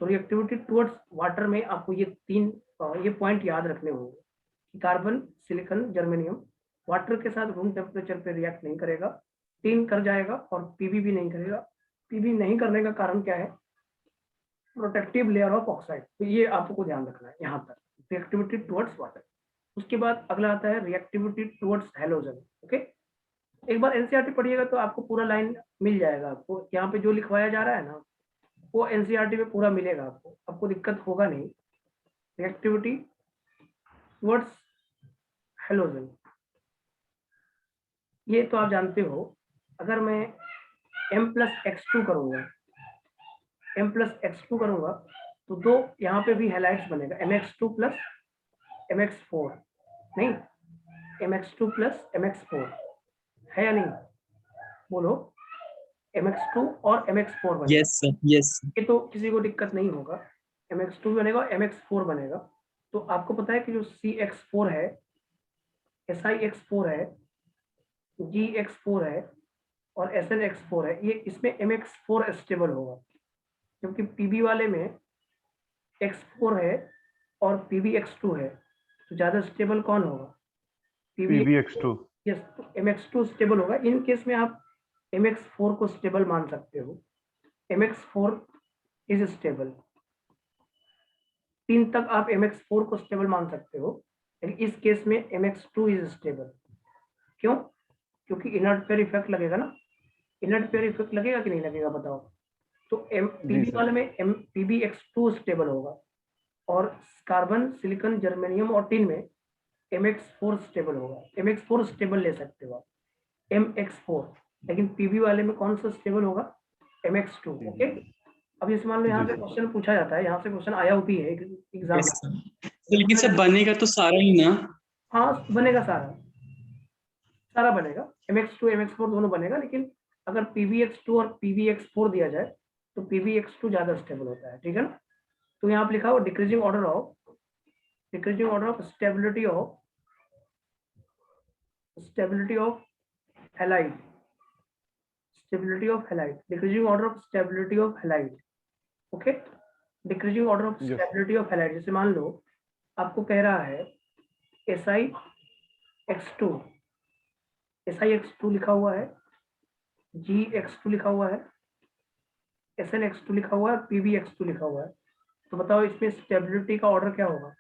तो रिएक्टिविटी टुवर्ड्स वाटर में आपको ये तीन ये पॉइंट याद रखने होंगे कि कार्बन सिलिकॉन जर्मेनियम वाटर के साथ रूम टेम्परेचर पे रिएक्ट नहीं करेगा, तीन कर जाएगा, और पीबी भी नहीं करेगा। पीबी नहीं करने का कारण क्या है? Protective layer of oxide. तो ये आपको ध्यान रखना है यहाँ तक, रिएक्टिविटी टुवर्ड्स वाटर। उसके बाद अगला आता है रिएक्टिविटी टुवर्ड्स हैलोजन। ओके, एक बार एनसीईआरटी पढ़िएगा तो आपको पूरा लाइन मिल जाएगा, आपको यहाँ पे जो लिखवाया जा रहा है ना वो एनसीईआरटी में पूरा मिलेगा, आपको आपको दिक्कत होगा नहीं। रिएक्टिविटी टुवर्ड्स हैलोजन, ये तो आप जानते हो। अगर मैं M+X2 करूंगा, M+X2 करूंगा तो दो यहाँ पे भी हैलाइड्स बनेगा, MX2 प्लस MX4, नहीं MX2 प्लस MX4 है या नहीं, बोलो। MX2 और MX4 बनेगा, यस सर। यस। ये तो किसी को दिक्कत नहीं होगा। MX2 बनेगा, MX4 बनेगा। तो आपको पता है कि जो CX4 है, SiX4 है, GX4 है और SnX4 है, ये इसमें MX4 स्टेबल होगा, क्योंकि पीबी वाले में X4 है और PbX2 है, तो ज्यादा स्टेबल कौन होगा? PbX2। यस, तो MX2 स्टेबल होगा। इन केस में आप MX4 को स्टेबल मान सकते हो, MX4 इज स्टेबल, तीन तक आप MX4 को स्टेबल मान सकते हो, लेकिन इस केस में MX2 इज स्टेबल। क्यों? क्योंकि इनर्ट पेयर इफेक्ट लगेगा ना, इनर्ट पेयर इफेक्ट लगेगा कि नहीं लगेगा बताओ। तो जी पीबी वाले सर। में PbX2 स्टेबल होगा, और कार्बन सिलिकॉन जर्मेनियम और टिन में MX4 स्टेबल होगा। MX4 स्टेबल ले सकते हो आप, MX4, लेकिन पीबी वाले में कौन सा स्टेबल होगा? MX2। ओके, अब जैसे मान लो यहाँ जी से सर। क्वेश्चन पूछा जाता है, यहाँ से क्वेश्चन आया भी है एग्जाम यस में, सर। लेकिन सर बनेगा तो सारा ही ना। हाँ बनेगा, सारा सारा बनेगा, MX2 MX4 दोनों बनेगा, लेकिन अगर PbX2 और PbX4 दिया जाए तो PbX2 ज्यादा स्टेबल होता है, ठीक है ना। तो यहाँ पे लिखा हो decreasing order of stability of halide, decreasing order of stability of halide. Okay, decreasing order of yes. Stability of halide, जैसे मान लो आपको कह रहा है SiX2, SiX2 लिखा हुआ है, GX2 लिखा हुआ है, SnX2 लिखा हुआ है, PbX2 लिखा हुआ है। तो बताओ इसमें स्टेबिलिटी का ऑर्डर क्या होगा?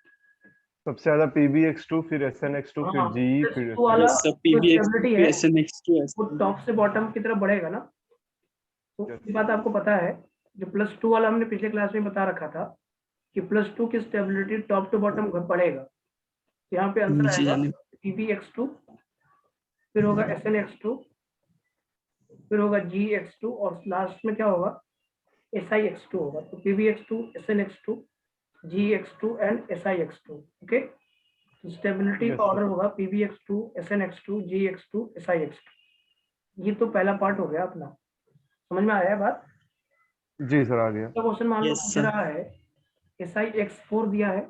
सबसे ज्यादा PbX2, फिर SnX2, फिर हाँ, GE, प्लस फिर टू वाला यस सर। जो PbX2 स्टेबिलिटी फिर है SnX2 वो टॉप से बॉटम की तरफ बढ़ेगा ना। तो यस। ये बात आपको पता है, जो +2 वाला हमने पिछले क्लास में बता रखा था कि +2 की स्टेबिलिटी टॉप टू बॉटम बढ़ेगा, यहाँ पे आंसर नीचे आएगा जाने PbX2, फिर होगा SnX2, फिर होगा GX2 और लास्ट में क्या होगा SiX2 होगा। तो PbX2, SnX2, GX2 and SiX2। Okay, तो स्टेबिलिटी Yes, का sir. ऑर्डर होगा PbX2, SnX2, GX2, SiX2। ये तो पहला पार्ट हो गया अपना, समझ में आया बात? जी सर, आ गया। तो क्वेश्चन मान लो Yes, पूछ sir. रहा है SiX4 दिया है,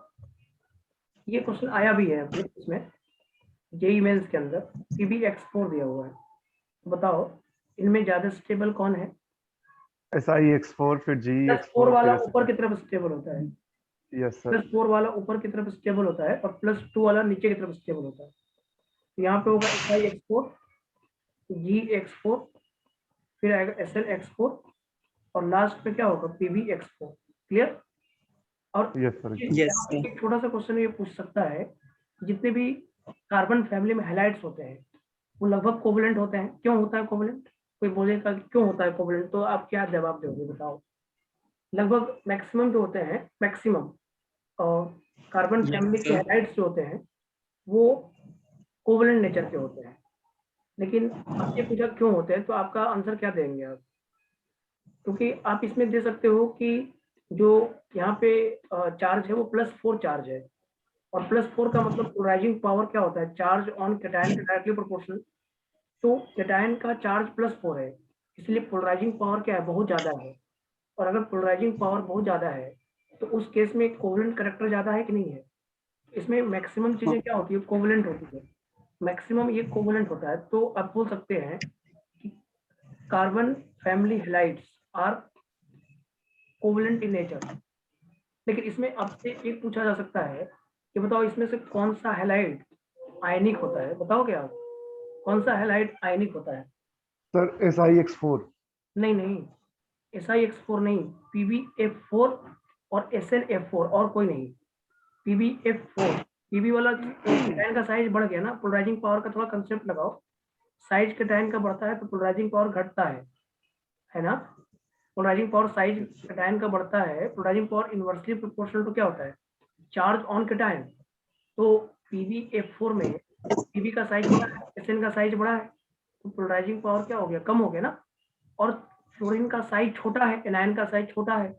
ये क्वेश्चन आया भी है अपने इसमें जेई मेंस के अंदर, PbX4 दिया हुआ है। बताओ इनमें ज्यादा स्टेबल कौन है? SiX4 फिर प्लस 4 GX4 वाला फिर ऊपर की तरफ स्टेबल होता है, यस सर। +4 वाला ऊपर की तरफ स्टेबल होता है और +2 वाला नीचे की तरफ स्टेबल होता है। तो यहाँ पे होगा SiX4, GX4, फिर आएगा SnX4 और लास्ट में क्या होगा PbX4। क्लियर? और यस सर। Yes, यहाँ पे sir. एक छोटा सा क्वेश्चन ये पूछ सकता है, जितने भी कार्बन फैमिली में हैलाइड्स होते हैं वो लगभग कोवलेंट होते हैं। क्यों होता है कोवलेंट? कोई बोलेगा कि क्यों होता है कोवलेंट, तो आप क्या जवाब दोगे बताओ? लगभग मैक्सिमम जो होते हैं, मैक्सिमम और कार्बन Yes, फैमिली के sir. हैलाइड्स जो होते हैं वो कोवलेंट नेचर के होते हैं। लेकिन आपसे पूछा क्यों होते हैं, तो आपका आंसर क्या देंगे आप? क्योंकि आप इसमें दे सकते हो कि जो यहाँ पे चार्ज है वो +4 चार्ज है, और +4 का मतलब पोलराइजिंग पावर क्या होता है? चार्ज ऑन कैटायन के डायरेक्टली प्रोपोर्शनल। तो कैटायन का चार्ज +4 है, इसलिए पोलराइजिंग पावर क्या है? बहुत ज्यादा है। और अगर पोलराइजिंग पावर बहुत ज्यादा है तो उस केस में कोवलेंट करेक्टर ज्यादा है कि नहीं है? इसमें मैक्सिमम चीजें क्या होती है? कोवलेंट होती है, मैक्सिमम ये कोवलेंट होता है। तो आप बोल सकते हैं कि carbon family halides are covalent in nature. लेकिन इसमें आपसे एक पूछा जा सकता है कि बताओ इसमें से कौन सा हैलाइड आयनिक होता है? बताओगे आप कौन सा हैलाइड आयनिक होता है? Sir SiX4। नहीं नहीं, SiX4 नहीं, PbF4 और SnF4 और कोई नहीं। PbF4, PB वाला कैटायन का साइज बढ़ गया ना, पोलराइजिंग पावर का थोड़ा कंसेप्ट लगाओ। साइज कैटायन का बढ़ता है तो पोलराइजिंग पावर घटता है ना? पोलराइजिंग पावर साइज कैटायन का बढ़ता है, polarising power inversely proportional to क्या होता है? Charge on cation. तो PbF4 में PB का साइज बड़ा है, SN का साइज बड़ा है, तो पोलराइजिंग पावर क्या हो गया? कम हो गया ना। और फ्लोरीन का साइज छोटा है, एनायन का साइज छोटा है,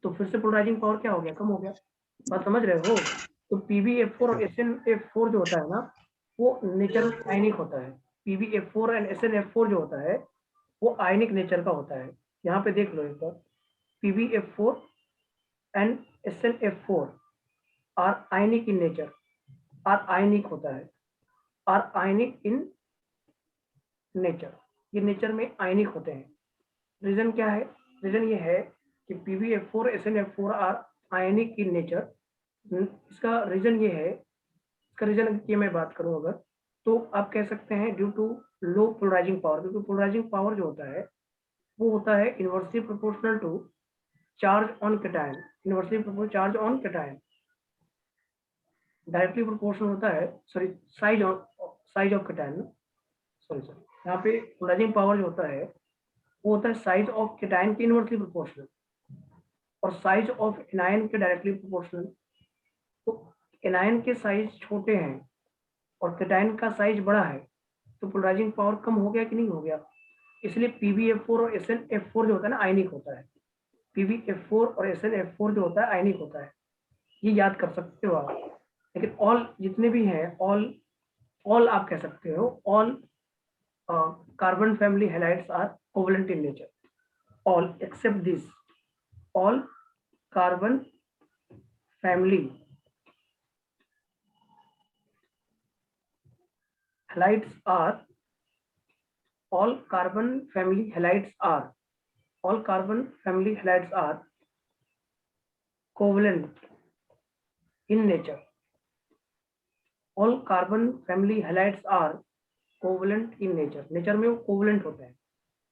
तो फिर से पोलराइजिंग पावर क्या हो गया? कम हो गया। बात समझ रहे हो? तो PbF4 और SnF4 जो होता है ना, वो नेचर में आयनिक होता है। PbF4 एंड SnF4 जो होता है वो आयनिक नेचर का होता है। यहाँ पे देख लो एक बार, PbF4 and SnF4 are ionic in nature, are ionic होता है, आर आयनिक इन नेचर, ये नेचर में आयनिक होते हैं। रीजन क्या है? रीजन ये है कि PbF4 SnF4 are ionic in nature. इसका रीजन ये है, इसका रीजन की मैं बात करूं अगर, तो आप कह सकते हैं due to low polarising power. क्योंकि पोलराइजिंग पावर जो होता है वो होता है inversely proportional to charge on cation, inversely proportional charge on cation, directly proportional होता है, sorry, size of cation, sorry यहाँ पे पोलराइजिंग पावर जो होता है वो होता है साइज ऑफ कैटायन के इनवर्सली प्रोपोर्शनल और साइज ऑफ एनायन के डायरेक्टली प्रोपोर्शनल। तो एनायन के साइज छोटे हैं और कैटायन का साइज बड़ा है, तो पोलराइजिंग पावर कम हो गया कि नहीं हो गया? इसलिए PbF4 और SnF4 जो होता है ना आयनिक होता है। PbF4 और SnF4 जो होता है आयनिक होता है, ये याद कर सकते हो आप। लेकिन ऑल जितने भी हैं, ऑल आप कह सकते हो, all carbon family halides are covalent in nature, all except this, all carbon family halides are all carbon family halides are all carbon family halides are covalent in nature, all carbon family halides are covalent in nature, nature में वो covalent होते हैं।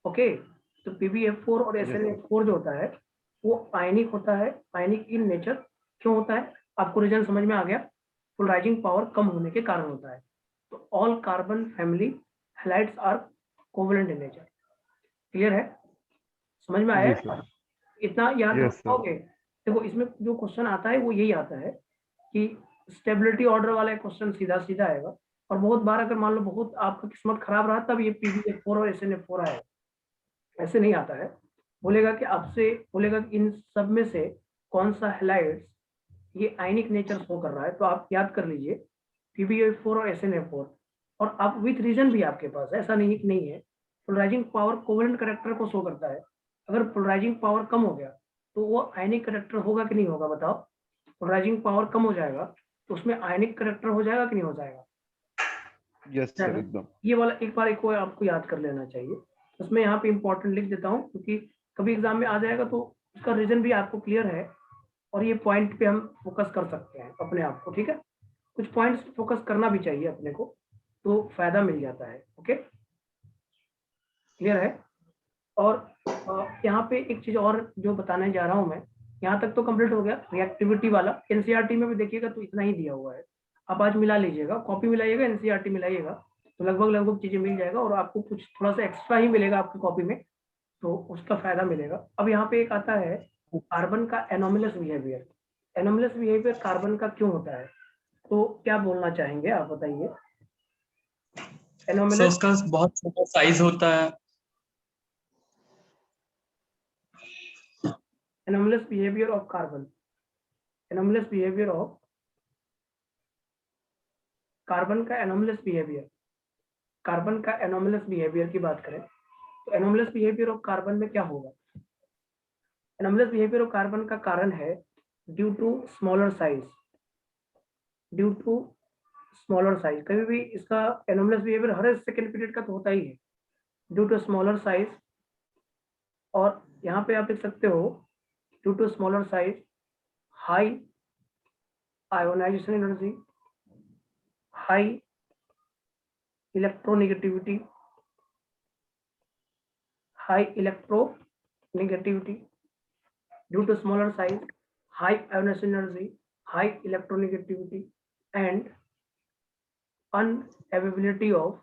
Okay, तो PbF4 और SnF4 जो होता है वो आयनिक होता है, आयनिक इन नेचर। क्यों होता है? आपको रीजन समझ में आ गया, पोलराइजिंग पावर कम होने के कारण होता है। तो all carbon family halides are covalent in nature. Clear है? समझ में आया? जी सर। इतना याद यस सर। रखोगे। देखो इसमें जो क्वेश्चन आता है वो यही आता है कि स्टेबिलिटी ऑर्डर वाला क्वेश्चन सीधा सीधा आएगा। और बहुत बार अगर मान लो बहुत आपका किस्मत खराब रहा तब ये PbF4 और SnF4 आएगा, ऐसे नहीं आता है। बोलेगा कि आपसे बोलेगा कि इन सब में से कौन सा हैलाइड्स ये आयनिक नेचर शो कर रहा है, तो आप याद कर लीजिए PbF4 और SnF4। और आप विथ रीजन भी आपके पास, ऐसा नहीं है। पोलराइजिंग पावर कोवेलेंट कैरेक्टर को शो करता है। अगर पोलराइजिंग पावर कम हो गया तो वो आयनिक कैरेक्टर होगा कि नहीं होगा, बताओ। पोलराइजिंग पावर कम हो जाएगा तो उसमें आयनिक कैरेक्टर हो जाएगा कि नहीं हो जाएगा? यस सर एकदम। ये वाला एक बार एक आपको याद कर लेना चाहिए। उसमें यहाँ पे इंपॉर्टेंट लिख देता हूँ क्योंकि कभी एग्जाम में आ जाएगा तो उसका रीजन भी आपको क्लियर है और ये पॉइंट पे हम फोकस कर सकते हैं अपने आप को, ठीक है। कुछ पॉइंट्स फोकस करना भी चाहिए अपने को, तो फायदा मिल जाता है। ओके, क्लियर है। और यहाँ पे एक चीज और जो बताने जा रहा हूँ मैं, यहाँ तक तो कंप्लीट हो गया रिएक्टिविटी वाला। एनसीईआरटी में भी देखिएगा तो इतना ही दिया हुआ है। आप आज मिला लीजिएगा, कॉपी मिलाइएगा, एनसीईआरटी मिलाइएगा तो लगभग चीजें मिल जाएगा और आपको कुछ थोड़ा सा एक्स्ट्रा ही मिलेगा आपकी कॉपी में, तो उसका फायदा मिलेगा। अब यहाँ पे एक आता है कार्बन का anomalous behaviour. Anomalous behaviour carbon का क्यों होता है, तो क्या बोलना चाहेंगे आप बताइए। सर एनोमलस उसका बहुत छोटा साइज होता है। anomalous behavior of carbon, anomalous behavior of carbon का anomalous behavior, कार्बन का anomalous behavior की बात करें तो anomalous behavior of कार्बन में क्या होगा। anomalous behavior of कार्बन का कारण है due to smaller size, due to smaller size. कभी भी इसका anomalous behavior हर सेकेंड पीरियड का तो होता ही है, ड्यू टू स्मॉलर साइज। और यहाँ पे आप देख सकते हो due to smaller size, high ionisation energy, high electronegativity, high electronegativity due to smaller size, high ionization energy, high electronegativity and unavailability of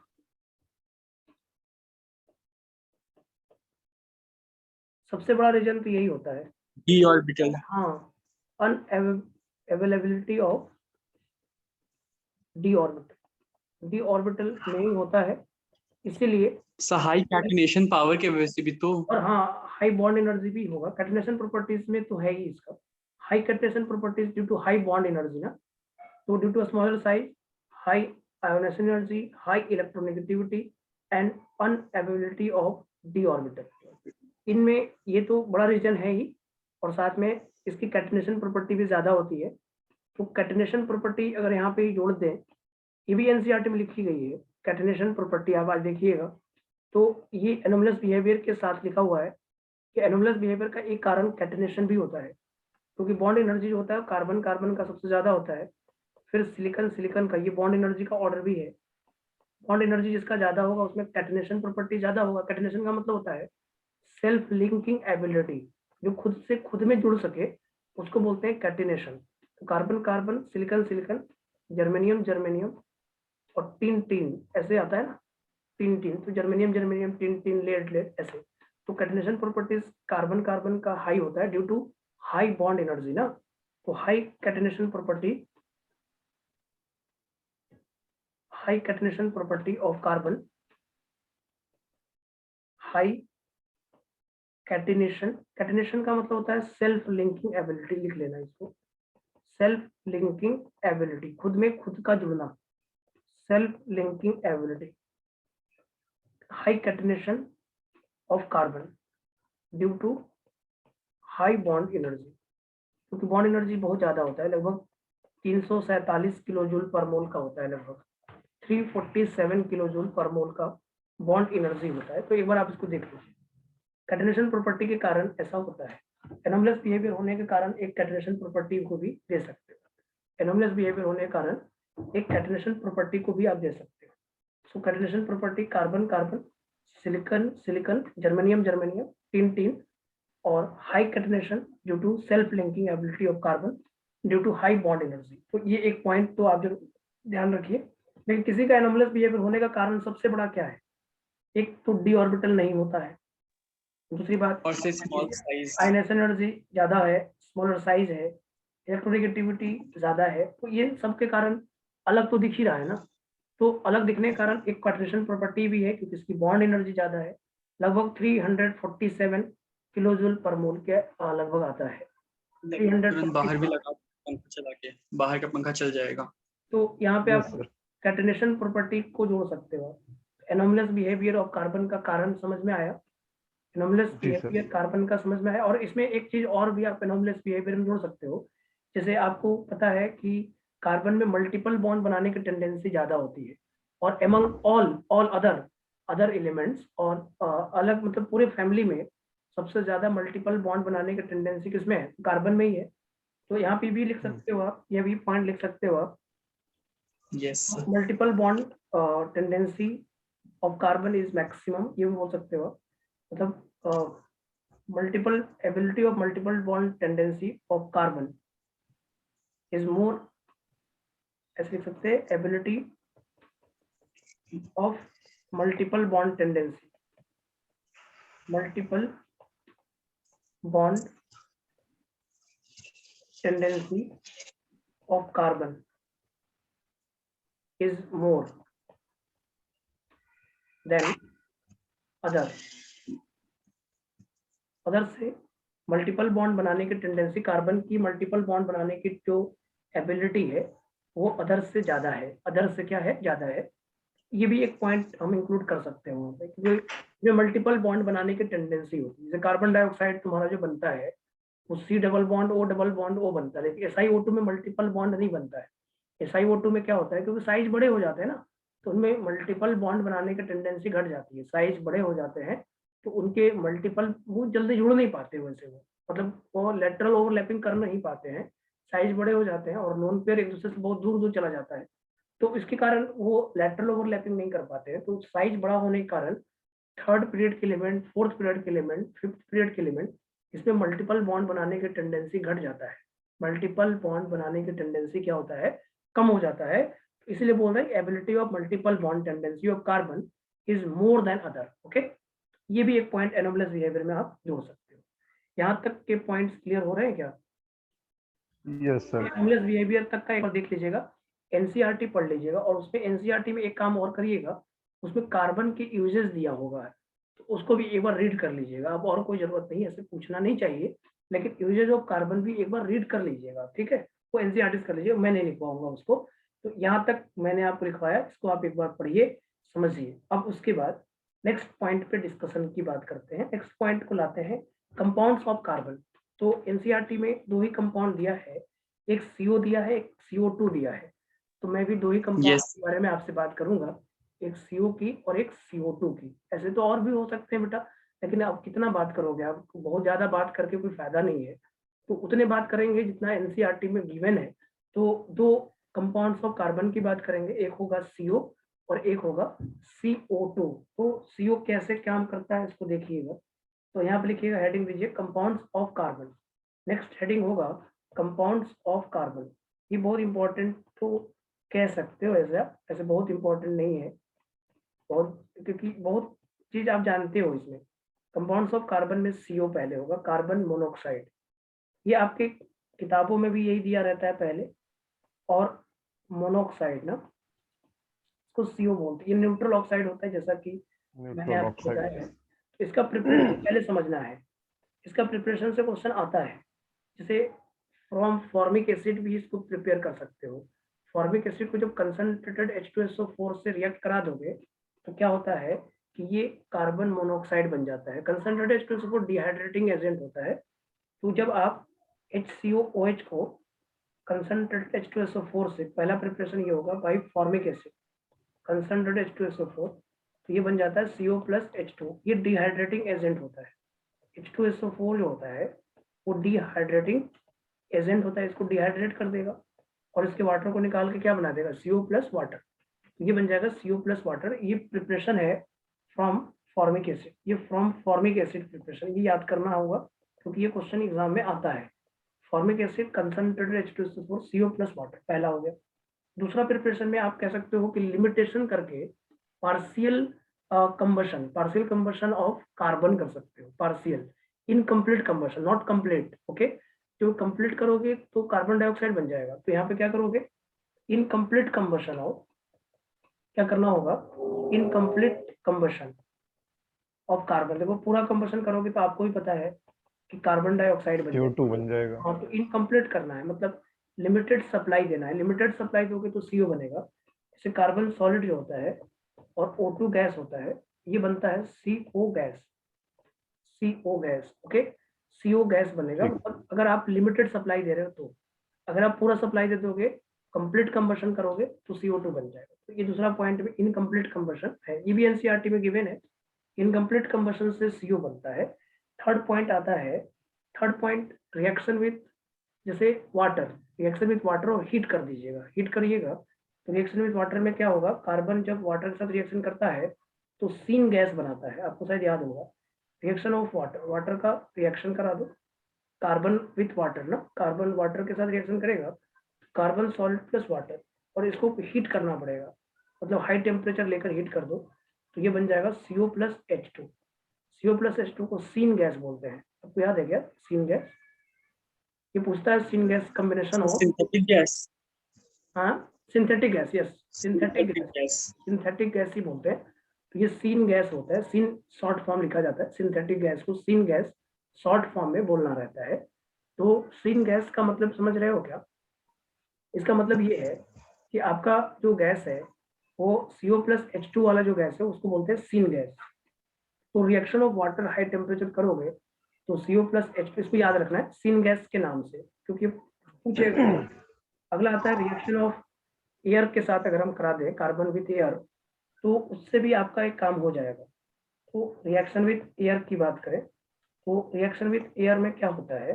सबसे बड़ा रीजन तो यही होता है डी ऑर्बिटल। हाँ, unavailability of d orbital. D orbital नहीं होता है इसीलिए हाई कैटिनेशन पावर के वजह से भी तो। और हाँ, हाई बॉन्ड एनर्जी भी होगा। कैटिनेशन प्रॉपर्टीज में तो है ही इसका high catenation properties due to high bond energy ना, तो due to smaller size, high ionisation energy, high electronegativity and unavailability of d orbital. इनमें ये तो बड़ा रीजन है ही और साथ में इसकी कैटिनेशन प्रॉपर्टी भी ज्यादा होती है। तो कैटिनेशन प्रॉपर्टी अगर यहाँ पे जोड़ दें, ये भी एनसीईआरटी में लिखी गई है कैटिनेशन प्रॉपर्टी, आप आज देखिएगा तो ये एनोमलस बिहेवियर के साथ लिखा हुआ है कि एनोमलस बिहेवियर का एक कारण कैटिनेशन भी होता है, क्योंकि बॉन्ड एनर्जी जो होता है कार्बन कार्बन का सबसे ज्यादा होता है। फिर सिलिकन सिलिकन का ये बॉन्ड एनर्जी का ऑर्डर भी है। बॉन्ड एनर्जी जिसका ज्यादा होगा उसमें कैटिनेशन प्रॉपर्टी ज्यादा होगा। कैटिनेशन का मतलब होता है सेल्फ लिंकिंग एबिलिटी, जो खुद से खुद में जुड़ सके उसको बोलते हैं कैटिनेशन। तो carbon carbon, silicon silicon, germanium germanium और टीन टीन ऐसे आता है ना, टीन टीन, तो germanium germanium, tin tin, lead lead ऐसे। तो कैटिनेशन प्रॉपर्टीज कार्बन कार्बन का हाई होता है due to high bond energy ना, तो high catenation property, high catenation property of carbon, high catenation, catenation का मतलब होता है सेल्फ लिंकिंग एबिलिटी, लिख लेना इसको, सेल्फ लिंकिंग एबिलिटी, खुद में खुद का जुड़ना, self linking ability, high catenation of carbon due to high bond energy, क्योंकि बॉन्ड एनर्जी बहुत ज्यादा होता है, लगभग 347 किलो जूल पर मोल का होता है, लगभग 347 किलो जूल पर मोल का बॉन्ड एनर्जी होता है। तो एक बार आप इसको देख लीजिए, कैटिनेशन प्रॉपर्टी के कारण ऐसा होता है। एनोमलस बिहेवियर होने के कारण एक कैटिनेशन प्रॉपर्टी को भी दे सकते हो, एनोमलस बिहेवियर होने के कारण एक कैटिनेशन प्रॉपर्टी को भी आप दे सकते हो। So catenation property carbon carbon, silicon silicon, germanium germanium, tin tin और high catenation due to self linking ability of carbon due to high bond energy. तो ये एक पॉइंट तो आप जरूर ध्यान रखिए। लेकिन किसी का एनोमलस बिहेवियर होने का कारण सबसे बड़ा क्या है, एक तो डी ऑर्बिटल नहीं होता है, दूसरी बात और से स्मॉल साइज। आयनेशन एनर्जी ज्यादा है, स्मॉलर साइज है, इलेक्ट्रोनेगेटिविटी ज्यादा है, तो ये सब के कारण अलग तो दिख ही रहा है ना। तो अलग दिखने के कारण एक क्वाड्रेशन प्रॉपर्टी भी है, क्योंकि इसकी बॉन्ड एनर्जी ज्यादा है, लगभग 347 किलोजूल पर मोल के लगभग आता है। तुरंत बाहर 340। भी लगा पंखा चला के, बाहर का पंखा चल जाएगा। तो यहाँ पे यस आप सर। कैटेनेशन प्रॉपर्टी को जोड़ सकते हो। एनोमलस बिहेवियर ऑफ कार्बन का कारण समझ में आया, एनोमलस जी सर। बिहेवियर कार्बन का समझ में आया। और इसमें एक चीज और भी आप एनोमलस बिहेवियर में जोड़ सकते हो। जैसे आपको पता है कि कार्बन में मल्टीपल बॉन्ड बनाने की टेंडेंसी ज्यादा होती है, और एमंग ऑल अदर एलिमेंट्स, और अलग मतलब पूरे फैमिली में सबसे ज्यादा मल्टीपल बॉन्ड बनाने की टेंडेंसी किसमें है? कार्बन में ही है। तो यहाँ पे भी लिख सकते हो आप, ये भी पॉइंट लिख सकते हो आप। Yes sir. Multiple bond tendency of carbon is maximum, ये भी बोल सकते हो आप। मतलब multiple ability of multiple bond tendency of carbon is more, ऐसे लिख सकते हैं, ability of multiple bond tendency, multiple bond tendency of carbon is more than other से मल्टीपल बॉन्ड बनाने की टेंडेंसी, कार्बन की मल्टीपल बॉन्ड बनाने की जो एबिलिटी है वो अदर से ज्यादा है। अदर से क्या है? ज्यादा है। ये भी एक पॉइंट हम इंक्लूड कर सकते हैं वहाँ पे, क्योंकि जो मल्टीपल बॉन्ड बनाने की टेंडेंसी होती है, जैसे कार्बन डाइऑक्साइड तुम्हारा जो बनता है वो C डबल बॉन्ड O बनता है, लेकिन SiO2 में मल्टीपल बॉन्ड नहीं बनता है। SiO2 में क्या होता है, क्योंकि साइज बड़े हो जाते हैं ना, तो उनमें मल्टीपल बॉन्ड बनाने की टेंडेंसी घट जाती है। साइज बड़े हो जाते हैं तो उनके मल्टीपल वो जल्दी जुड़ नहीं पाते, वैसे वो मतलब वो लेटरल ओवरलैपिंग कर नहीं पाते हैं, साइज बड़े हो जाते हैं, और लोन पेयर एक दूसरे से बहुत दूर दूर चला जाता है, तो इसके कारण वो लेटरल ओवरलैपिंग नहीं कर पाते हैं। तो साइज बड़ा होने के कारण थर्ड पीरियड के एलिमेंट, फोर्थ पीरियड के एलिमेंट, फिफ्थ पीरियड के एलिमेंट, इसमें मल्टीपल बॉन्ड बनाने की टेंडेंसी घट जाता है। मल्टीपल बॉन्ड बनाने की टेंडेंसी क्या होता है? कम हो जाता है। इसलिए बोल रहे हैं ability of multiple bond tendency of carbon is more than other. Okay, ये भी एक पॉइंट एनोमलस बिहेवियर में आप जोड़ सकते हो। यहाँ तक के पॉइंट्स क्लियर हो रहे हैं क्या? Yes sir. एनोमलस बिहेवियर तक का एक बार देख लीजिएगा, एनसीईआरटी पढ़ लीजिएगा, और उसमें एनसीईआरटी में एक काम और करिएगा, उसमें कार्बन के यूजेस दिया होगा, तो उसको भी एक बार रीड कर लीजिएगा। अब और कोई जरूरत नहीं है, ऐसे पूछना नहीं चाहिए, लेकिन यूजेज ऑफ कार्बन भी एक बार रीड कर लीजिएगा, ठीक है? वो एनसीईआरटी कर लीजिएगा, मैं नहीं लिखवाऊंगा उसको। तो यहाँ तक मैंने आपको लिखवाया, इसको आप एक बार पढ़िए, समझिए। अब उसके बाद नेक्स्ट पॉइंट पे डिस्कशन की बात करते हैं। नेक्स्ट पॉइंट को लाते हैं, कंपाउंड्स ऑफ कार्बन। तो एनसीईआरटी में दो ही कंपाउंड दिया है, एक CO दिया है, एक CO2 दिया है। तो मैं भी दो ही कंपाउंड यस के बारे में आपसे बात करूंगा, एक CO की और एक CO2 की। ऐसे तो और भी हो सकते हैं बेटा, लेकिन अब कितना बात करोगे आप? बहुत ज्यादा बात करके कोई फायदा नहीं है, तो उतने बात करेंगे जितना एनसीईआरटी में गिवन है। तो दो कंपाउंड्स ऑफ कार्बन की बात करेंगे, एक होगा CO और एक होगा CO2। तो CO कैसे काम करता है इसको देखिएगा। तो यहाँ पे लिखिएगा, हेडिंग दीजिए compounds of carbon. Next heading होगा कंपाउंड्स ऑफ कार्बन। ये बहुत इंपॉर्टेंट तो कह सकते हो, ऐसे बहुत इंपॉर्टेंट नहीं है बहुत, क्योंकि बहुत चीज आप जानते हो इसमें। कंपाउंड्स ऑफ कार्बन में CO पहले होगा, कार्बन मोनोऑक्साइड, ये आपके किताबों में भी यही दिया रहता है पहले। और मोनोऑक्साइड ना, इसको CO बोलते हैं, ये न्यूट्रल ऑक्साइड होता है, जैसा कि मैंने न्यूट्रल आपको ऑक्साइड। बताया है। तो इसका प्रिपरेशन पहले समझना है, इसका प्रिपरेशन से क्वेश्चन आता है। जैसे फ्रॉम फॉर्मिक एसिड भी इसको प्रिपेयर कर सकते हो। फॉर्मिक एसिड को जब कंसंट्रेटेड H2SO4 से रिएक्ट करा दोगे तो क्या होता है कि ये कार्बन मोनोऑक्साइड बन जाता है। कंसंट्रेटेड H2SO4 डिहाइड्रेटिंग एजेंट होता है, तो जब आप HCOOH को कंसंट्रेटेड H2SO4 से, पहला प्रिपरेशन ये होगा by formic acid, concentrated H2SO4, तो ये बन जाता है CO प्लस H2। ये डिहाइड्रेटिंग एजेंट होता है। H2SO4 जो होता है वो डिहाइड्रेटिंग एजेंट होता है, इसको डिहाइड्रेट कर देगा और इसके वाटर को निकाल के क्या बना देगा? CO plus water. ये बन जाएगा CO प्लस वाटर। ये प्रिपरेशन है फ्रॉम फॉर्मिक एसिड, ये फ्रॉम फॉर्मिक एसिड प्रिपरेशन, ये याद करना होगा क्योंकि ये क्वेश्चन एग्जाम में आता है। Formic acid concentrated H2SO4 CO plus water, पहला हो गया। दूसरा प्रिपरेशन में आप कह सकते हो कि लिमिटेशन करके पार्शियल कंबशन ऑफ कार्बन कर सकते हो। Partial, incomplete combustion, not complete. Okay, जो कंप्लीट करोगे तो कार्बन डाइऑक्साइड बन जाएगा। तो यहाँ पे क्या करोगे, इनकम्प्लीट कंबशन हो, क्या करना होगा, इनकम्प्लीट कंबशन ऑफ कार्बन। देखो पूरा कंबशन करोगे तो आपको भी पता है कि कार्बन डाइऑक्साइड बन जाएगा। CO2 बन जाएगा। हाँ, तो इनकम्प्लीट करना है, मतलब लिमिटेड सप्लाई देना है। लिमिटेड सप्लाई दोगे तो CO बनेगा, जैसे कार्बन सॉलिड जो होता है और O2 गैस होता है, ये बनता है CO gas, CO gas. Okay, CO gas बनेगा, ठीक। मतलब अगर आप लिमिटेड सप्लाई दे रहे हो तो। अगर आप पूरा सप्लाई दे दोगे, कंप्लीट कंबशन करोगे तो CO2 बन जाएगा। तो ये दूसरा पॉइंट में इनकम्प्लीट कंबशन है, ये भी एनसीईआरटी में गिवन है, इनकम्प्लीट कंबशन से CO बनता है। थर्ड पॉइंट आता है, थर्ड पॉइंट रिएक्शन विथ, जैसे वाटर, रिएक्शन विथ वाटर और हीट कर दीजिएगा, हीट करिएगा तो रिएक्शन विथ वाटर में क्या होगा, कार्बन जब वाटर के साथ रिएक्शन करता है तो सीन गैस बनाता है, आपको शायद याद होगा। रिएक्शन ऑफ वाटर, वाटर का रिएक्शन करा दो, कार्बन विथ वाटर ना, कार्बन वाटर के साथ रिएक्शन करेगा, कार्बन सॉल्ट प्लस वाटर, और इसको हीट करना पड़ेगा, मतलब हाई टेम्परेचर लेकर हीट कर दो तो ये बन जाएगा CO plus H2। CO plus H2 को सीन गैस बोलते हैं, आपको याद है क्या सीन गैस? ये पूछता है syn gas combination of, synthetic gas. हाँ synthetic gas, yes synthetic synthetic gas, gas. Synthetic gas ही बोलते हैं। तो ये सीन गैस होता है, सीन शॉर्ट फॉर्म लिखा जाता है, सिंथेटिक गैस को सीन गैस शॉर्ट फॉर्म में बोलना रहता है। तो सीन गैस का मतलब समझ रहे हो क्या? इसका मतलब ये है कि आपका जो गैस है वो CO प्लस H2 वाला जो गैस है उसको बोलते हैं सीन गैस। तो reaction of water high temperature करोगे तो CO प्लस H2, इसको याद रखना है सीन गैस के नाम से, क्योंकि पूछेगा। अगला आता है रिएक्शन ऑफ एयर के साथ, अगर हम करा दें कार्बन विथ एयर तो उससे भी आपका एक काम हो जाएगा। तो रिएक्शन विथ एयर की बात करें तो रिएक्शन विथ एयर में क्या होता है,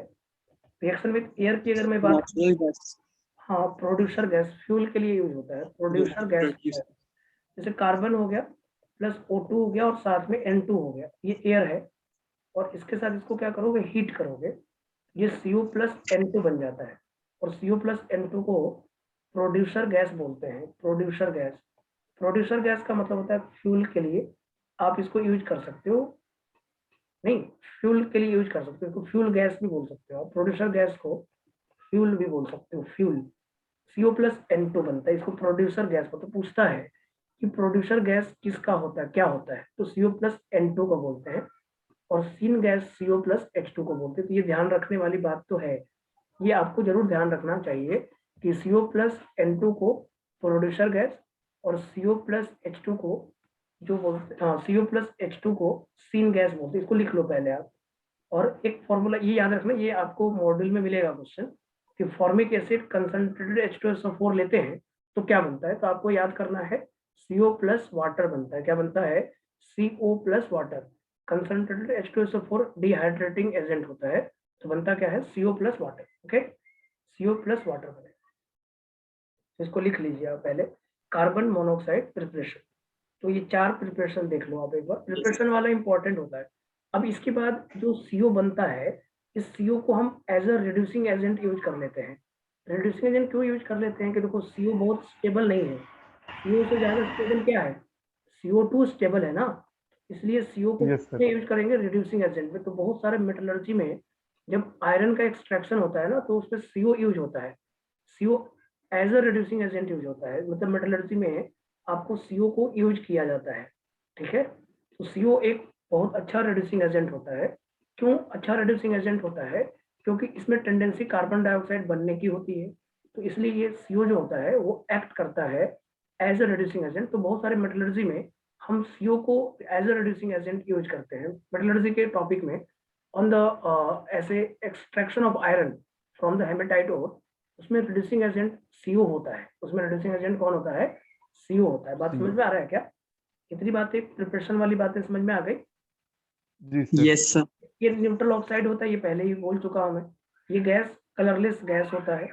रिएक्शन विथ एयर की अगर मैं बात, नेचुरल गैस। हाँ प्रोड्यूसर गैस, फ्यूल के लिए यूज होता है, प्रोड्यूसर गैस होता है। जैसे कार्बन हो गया प्लस O2 हो गया और साथ में N2 हो गया, ये एयर है, और इसके साथ इसको क्या करोगे, हीट करोगे, ये CO प्लस N2 बन जाता है। और CO प्लस N2 को प्रोड्यूसर गैस बोलते हैं, प्रोड्यूसर गैस। प्रोड्यूसर गैस का मतलब होता है फ्यूल के लिए आप इसको यूज कर सकते हो, नहीं फ्यूल के लिए यूज कर सकते हो, इसको फ्यूल गैस भी बोल सकते हो, प्रोड्यूसर गैस को फ्यूल भी बोल सकते हो, फ्यूल। CO प्लस N2 बनता है, इसको प्रोड्यूसर गैस को। तो पूछता है कि प्रोड्यूसर गैस किसका होता है, क्या होता है, तो CO प्लस N2 को बोलते हैं, और scene gas CO plus H2 को बोलते हैं। तो ये ध्यान रखने वाली बात तो है, ये आपको जरूर ध्यान रखना चाहिए कि CO प्लस N2 को प्रोड्यूसर गैस और CO प्लस H2 को जो बोलते, हाँ CO प्लस H2 को सीन गैस बोलते हैं, इसको लिख लो पहले आप। और एक फॉर्मूला ये याद रखना, ये आपको मॉड्यूल में मिलेगा क्वेश्चन, कि फॉर्मिक एसिड कंसंट्रेटेड H2SO4 लेते हैं तो क्या बनता है, तो आपको याद करना है CO प्लस वाटर बनता है, क्या बनता है, CO plus water. Concentrated H2SO4 dehydrating agent होता है, तो बनता क्या है, CO plus water. Okay, CO plus water बनेगा, इसको लिख लीजिए आप पहले। कार्बन मोनोऑक्साइड प्रिपरेशन, तो ये 4 प्रिपरेशन देख लो आप एक बार, प्रिपरेशन वाला इंपॉर्टेंट होता है। अब इसके बाद जो CO बनता है, इस CO को हम as a reducing agent use कर लेते हैं। रिड्यूसिंग एजेंट क्यों यूज कर लेते हैं कि देखो CO बहुत स्टेबल नहीं है, CO से ज्यादा स्टेबल क्या है, CO2 स्टेबल है ना, इसलिए CO को यस सर। यूज करेंगे रिड्यूसिंग एजेंट में। तो बहुत सारे मेटलर्जी में जब आयरन का एक्सट्रैक्शन होता है ना तो उसमें CO यूज होता है, CO as a reducing agent use होता है, मतलब मेटलर्जी में आपको CO को यूज किया जाता है। ठीक है, तो CO एक बहुत अच्छा रिड्यूसिंग एजेंट होता है। क्यों अच्छा रिड्यूसिंग एजेंट होता है, क्योंकि इसमें टेंडेंसी कार्बन डाइऑक्साइड बनने की होती है, तो इसलिए ये CO जो होता है वो एक्ट करता है एज अ रिड्यूसिंग एजेंट। तो बहुत सारे मेटलर्जी में हम CO को as a reducing agent use करते हैं। मेटलर्जी के टॉपिक में ऑन द ऐसे extraction of iron from the hematite ore, उसमें रिड्यूसिंग एजेंट CO होता है, उसमें रिड्यूसिंग एजेंट कौन होता है, CO होता है। बात समझ में आ रहा है क्या? इतनी बातें प्रिपरेशन वाली बातें समझ में आ गई? जी सर। Yes sir. ये न्यूट्रल ऑक्साइड होता है, ये पहले ही बोल चुका हूं मैं। ये गैस कलरलेस गैस होता है,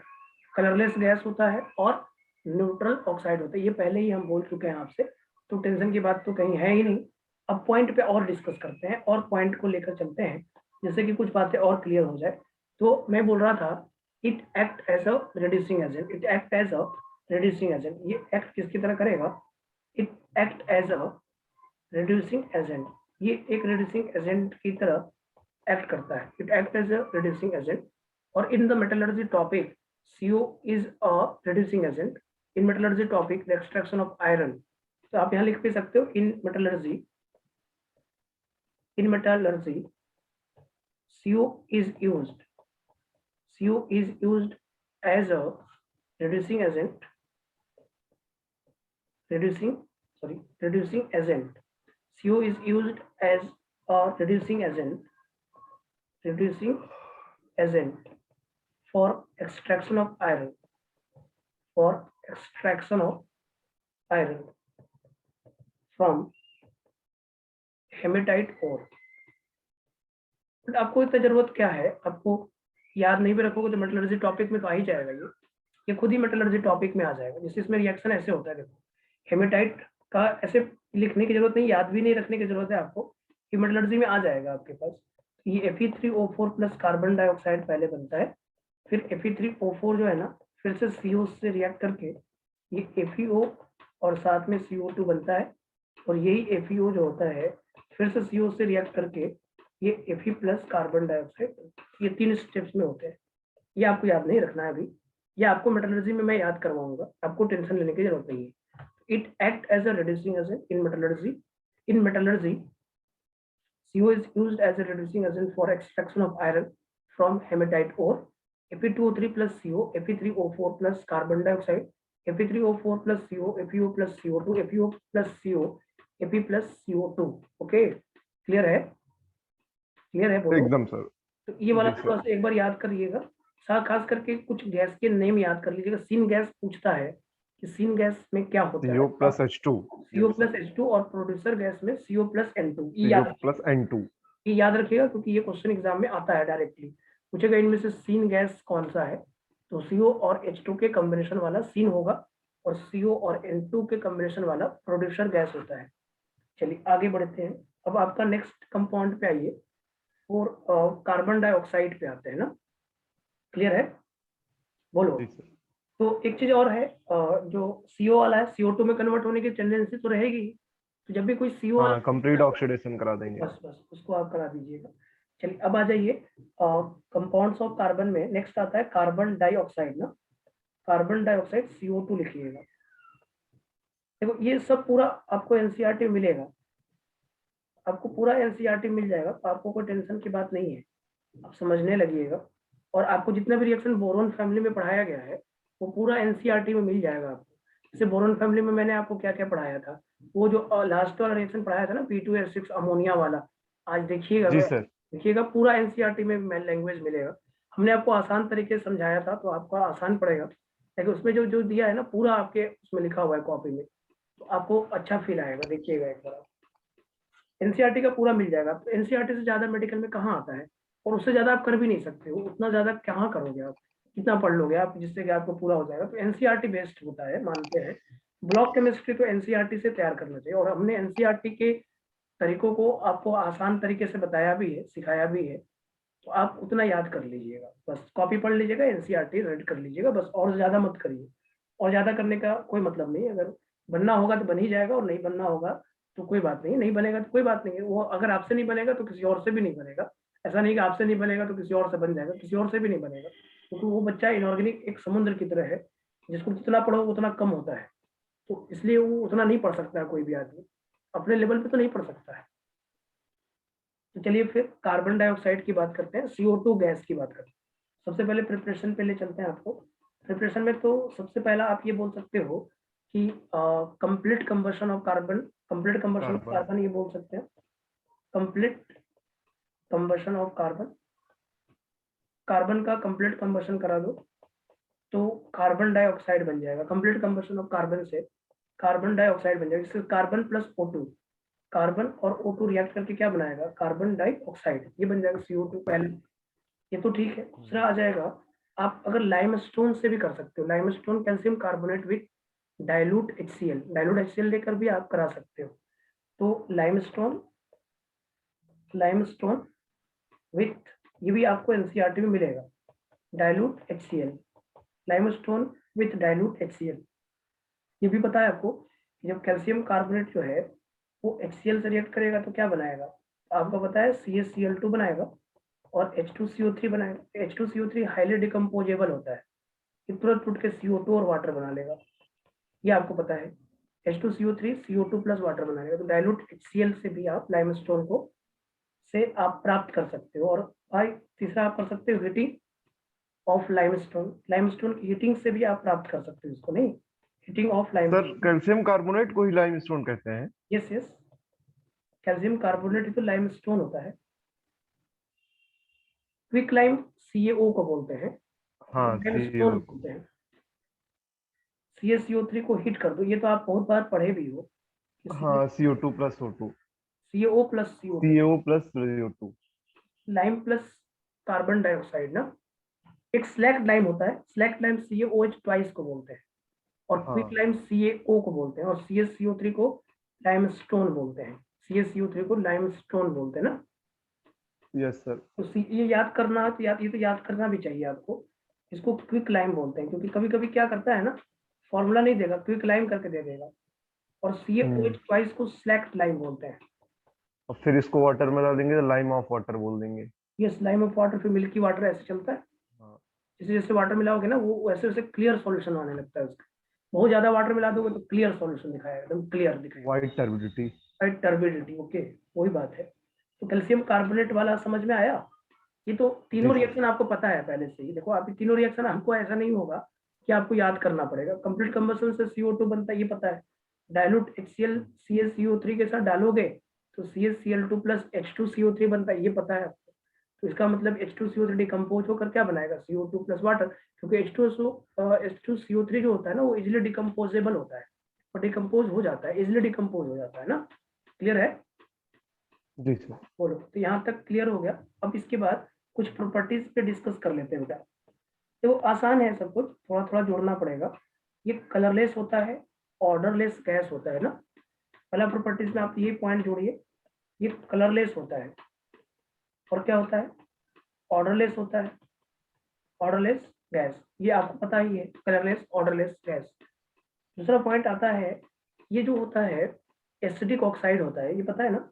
कलरलेस गैस होता है, और न्यूट्रल ऑक्साइड होता है, ये पहले ही हम बोल चुके हैं आपसे, तो टेंशन की बात तो कहीं है ही नहीं। अब पॉइंट पे और डिस्कस करते हैं और पॉइंट को लेकर चलते हैं, जैसे कि कुछ बातें और क्लियर हो जाए। तो मैं बोल रहा था it act as a reducing agent, it act as a reducing agent. ये एक्ट किसकी तरह करेगा, it act as a reducing agent, ये एक रिड्यूसिंग एजेंट की तरह एक्ट करता है, it act as a reducing agent. और in the metallurgy topic CO is a reducing agent. In metallurgy topic, the extraction of iron. तो आप यहाँ लिख भी सकते हो in metallurgy CO is used as a reducing agent. CO is used as a reducing agent for extraction of iron from hematite ore. But आपको इतना जरूरत क्या है, आपको याद नहीं भी रखोगे तो मेटलर्जी टॉपिक में तो आ ही जाएगा, ये खुद ही मेटलर्जी टॉपिक में आ जाएगा। जैसे इसमें रिएक्शन ऐसे होता है, देखो हेमेटाइट का ऐसे लिखने की जरूरत नहीं, याद भी नहीं रखने की जरूरत है आपको, कि मेटलर्जी में आ जाएगा आपके पास। ये Fe3O4 प्लस कार्बन डाइऑक्साइड पहले बनता है, फिर Fe3O4 जो है ना फिर से CO से रिएक्ट करके ये FeO और साथ में CO2 बनता है, और यही FeO जो होता है फिर से CO से रिएक्ट करके ये Fe प्लस कार्बन डाइऑक्साइड, ये 3 स्टेप्स में होते हैं। ये आपको याद नहीं रखना है अभी, ये आपको मेटलर्जी में मैं याद करवाऊंगा, आपको टेंशन लेने की जरूरत नहीं है। It act as a reducing agent in metallurgy. In metallurgy, CO is used as a reducing agent for extraction of iron from hematite ore. Fe2O3 plus CO, Fe3O4 plus carbon dioxide, Fe3O4 plus CO, FeO plus CO2, FeO plus CO, Fe plus CO2. Okay, clear है? Clear है बोलो? एकदम sir. तो ये वाला जी sir. थोड़ा सा एक बार याद करिएगा, खास करके कुछ गैस के नेम याद कर लीजिएगा। सीन गैस पूछता है कि सीन गैस में क्या होता है, CO plus H2, CO plus H2, और प्रोड्यूसर गैस में CO plus N2। CO plus N2, ये याद रखिएगा क्योंकि ये क्वेश्चन एग्जाम में आता है डायरेक्टली, पूछेगा इनमें से सीन गैस कौन सा है, तो CO और H2 के कॉम्बिनेशन वाला सीन होगा, और CO और N2 के कॉम्बिनेशन वाला प्रोड्यूसर गैस होता है। चलिए आगे बढ़ते हैं, अब आपका नेक्स्ट कंपाउंड पे आइए, और कार्बन डाइऑक्साइड पे आते हैं ना, क्लियर है? बोलो। जी सर। तो एक चीज और है, जो CO वाला है CO2 में कन्वर्ट होने की टेंडेंसी तो रहेगी, तो जब भी कोई CO वाला, हाँ, कंप्लीट ऑक्सीडेशन करा देंगे। बस उसको आप करा दीजिएगा। चलिए अब आ जाइए कंपाउंड्स ऑफ कार्बन में, नेक्स्ट आता है कार्बन डाइऑक्साइड ना, कार्बन डाइऑक्साइड CO2 लिखिएगा। देखो ये सब पूरा आपको एनसीईआरटी मिलेगा, आपको पूरा एनसीईआरटी मिल जाएगा, तो आपको कोई टेंशन की बात नहीं है, आप समझने लगिएगा। और आपको जितना भी रिएक्शन बोरोन फैमिली में पढ़ाया गया है वो पूरा एनसीईआरटी में मिल जाएगा आपको। जैसे बोरोन फैमिली में मैंने आपको क्या क्या पढ़ाया था, वो जो लास्ट वाला रिएक्शन पढ़ाया था ना P2S6 अमोनिया वाला, आज देखिएगा, जी सर। देखिएगा पूरा एनसीईआरटी में लैंग्वेज मिलेगा। हमने आपको आसान तरीके से समझाया था तो आपको आसान पड़ेगा, लेकिन उसमें जो जो दिया है ना पूरा आपके उसमें लिखा हुआ है कॉपी में, तो आपको अच्छा फील आएगा, देखिएगा एक बार। एनसीईआरटी का पूरा मिल जाएगा, तो एनसीईआरटी से ज्यादा मेडिकल में कहाँ आता है, और उससे ज्यादा आप कर भी नहीं सकते हो, उतना ज्यादा कहाँ करोगे आप, कितना पढ़ लोगे आप जिससे कि आपको पूरा हो जाएगा। तो एनसीईआरटी बेस्ड होता है, मानते हैं। ब्लॉक केमिस्ट्री तो एनसीईआरटी से तैयार करना चाहिए, और हमने एनसीईआरटी के तरीकों को आपको आसान तरीके से बताया भी है, सिखाया भी है, तो आप उतना याद कर लीजिएगा, बस कॉपी पढ़ लीजिएगा, एनसीईआरटी रीड कर लीजिएगा बस, और ज्यादा मत करिए। और ज्यादा करने का कोई मतलब नहीं है, अगर बनना होगा तो बन ही जाएगा, और नहीं बनना होगा तो कोई बात नहीं, नहीं बनेगा तो कोई बात नहीं है। वो अगर आपसे नहीं बनेगा तो किसी और से भी नहीं बनेगा, ऐसा नहीं कि आपसे नहीं बनेगा तो किसी और से बन जाएगा, किसी और से भी नहीं बनेगा, क्योंकि वो बच्चा इनऑर्गेनिक एक समुद्र की तरह है, जिसको जितना पढ़ो उतना कम होता है, तो इसलिए वो उतना नहीं पढ़ सकता है, कोई भी आदमी अपने लेवल पे तो नहीं पढ़ सकता है। तो चलिए फिर कार्बन डाइऑक्साइड की बात करते हैं, CO2 गैस की बात करते हैं। सबसे पहले प्रिपरेशन पे ले चलते हैं आपको। प्रिपरेशन में तो सबसे पहला आप ये बोल सकते हो कि complete combustion of carbon, complete combustion of carbon ये बोल सकते हैं, complete combustion of carbon, carbon का कंप्लीट कंबशन करा दो तो कार्बन डाइऑक्साइड बन जाएगा। कंप्लीट कंबशन ऑफ कार्बन से कार्बन डाइऑक्साइड बन जाएगा, इससे कार्बन प्लस O2, कार्बन और O2 रिएक्ट करके क्या बनाएगा, कार्बन डाइऑक्साइड, ये बन जाएगा CO2 पहले, ये तो ठीक है। दूसरा आ जाएगा, आप अगर लाइमस्टोन से भी कर सकते हो, limestone calcium carbonate with dilute HCl, dilute HCl लेकर भी आप करा सकते हो। तो लाइमस्टोन विथ, ये भी आपको एनसीईआरटी में मिलेगा, dilute HCl, limestone with dilute HCl। ये भी पता है आपको, जब कैल्शियम कार्बोनेट जो है वो HCl से रिएक्ट करेगा तो क्या बनाएगा, आपको पता है CaCl2 बनाएगा, और H2CO3 बनाएगा। H2CO3 हाईली डिकम्पोजेबल होता है, ये तुरंत टूट के CO2 और वाटर बना लेगा, ये आपको पता है। H2CO3 CO2 प्लस वाटर बना लेगा। तो डाइल्यूट HCl से भी आप लाइमस्टोन को से आप प्राप्त कर सकते हो। और भाई तीसरा आप कर सकते हो हीटिंग ऑफ लाइमस्टोन, लाइमस्टोन की हीटिंग से भी आप प्राप्त कर सकते हो इसको, नहीं, heating of sir limestone. Calcium carbonate को ही लाइमस्टोन कहते हैं? यस यस, कैल्शियम कार्बोनेट ही तो लाइमस्टोन होता है। क्विक लाइम CaO को बोलते हैं, हाँ लाइमस्टोन CO2। बोलते हैं। CaCO3 को हीट कर दो, ये तो आप बहुत बार पढ़े भी हो कि हाँ CO2 plus O2, CaO plus CO2, CO plus CO2। Lime plus carbon dioxide ना। एक स्लैक्ड लाइम होता है, स्लैक्ड लाइम CaOH ट्वाइस को बोलते हैं, और क्विक हाँ लाइम CaO को बोलते हैं, और CaCO3 को लाइमस्टोन बोलते हैं। CaCO3 को लाइमस्टोन बोलते हैं ना। Yes sir. तो ये याद करना है, तो ये तो याद करना भी चाहिए आपको। इसको क्विक लाइम बोलते हैं, क्योंकि कभी कभी क्या करता है ना, फॉर्मूला नहीं देगा, क्विक लाइम करके दे देगा। और CaOH ट्वाइस को स्लैक्ड लाइम बोलते हैं। और फिर इसको वाटर में डाल देंगे तो लाइम ऑफ वाटर बोल देंगे। ये लाइम ऑफ वाटर, फिर मिल्की वाटर, ऐसे चलता है। हाँ। जैसे जैसे वाटर मिलाओगे ना, वो वैसे वैसे क्लियर सॉल्यूशन आने लगता है उसका। बहुत ज्यादा वाटर मिला दोगे तो क्लियर सॉल्यूशन दिखाएगा, एकदम क्लियर दिखाएगा। White turbidity. टर्बिडिटी, ओके, वही बात है। तो कैल्शियम कार्बोनेट वाला समझ में आया। ये तो जी तीनों सर। रिएक्शन आपको पता है पहले से ही। देखो, आप ये तीनों रिएक्शन, हमको ऐसा नहीं होगा कि आपको याद करना पड़ेगा। कंप्लीट कंबशन से CO2 बनता है, ये पता है। डाइल्यूट HCl CaCO3 के साथ डालोगे तो CaCl2 प्लस H2CO3 बनता है, ये पता है आपको। तो इसका मतलब H2CO3 डिकम्पोज होकर क्या बनाएगा, CO2 प्लस वाटर। क्योंकि H2CO3 जो होता है ना, वो इजिली डिकम्पोजेबल होता है, और डिकम्पोज हो जाता है, इजिली डिकम्पोज हो जाता है ना। क्लियर है? जी सर। बोलो। तो यहाँ तक क्लियर हो गया। अब इसके बाद कुछ प्रॉपर्टीज पे डिस्कस कर लेते हैं बेटा। तो आसान है सब कुछ, थोड़ा थोड़ा जोड़ना पड़ेगा। ये कलरलेस होता है, ऑर्डरलेस गैस होता है ना। पहला प्रॉपर्टीज में आप ये पॉइंट जोड़िए, ये कलरलेस होता है, और क्या होता है, ऑर्डरलेस होता है, ऑर्डरलेस गैस, ये आपको पता ही है, कलरलेस ऑर्डरलेस गैस। दूसरा पॉइंट आता है, ये जो होता है एसिडिक ऑक्साइड होता है, ये पता है ना।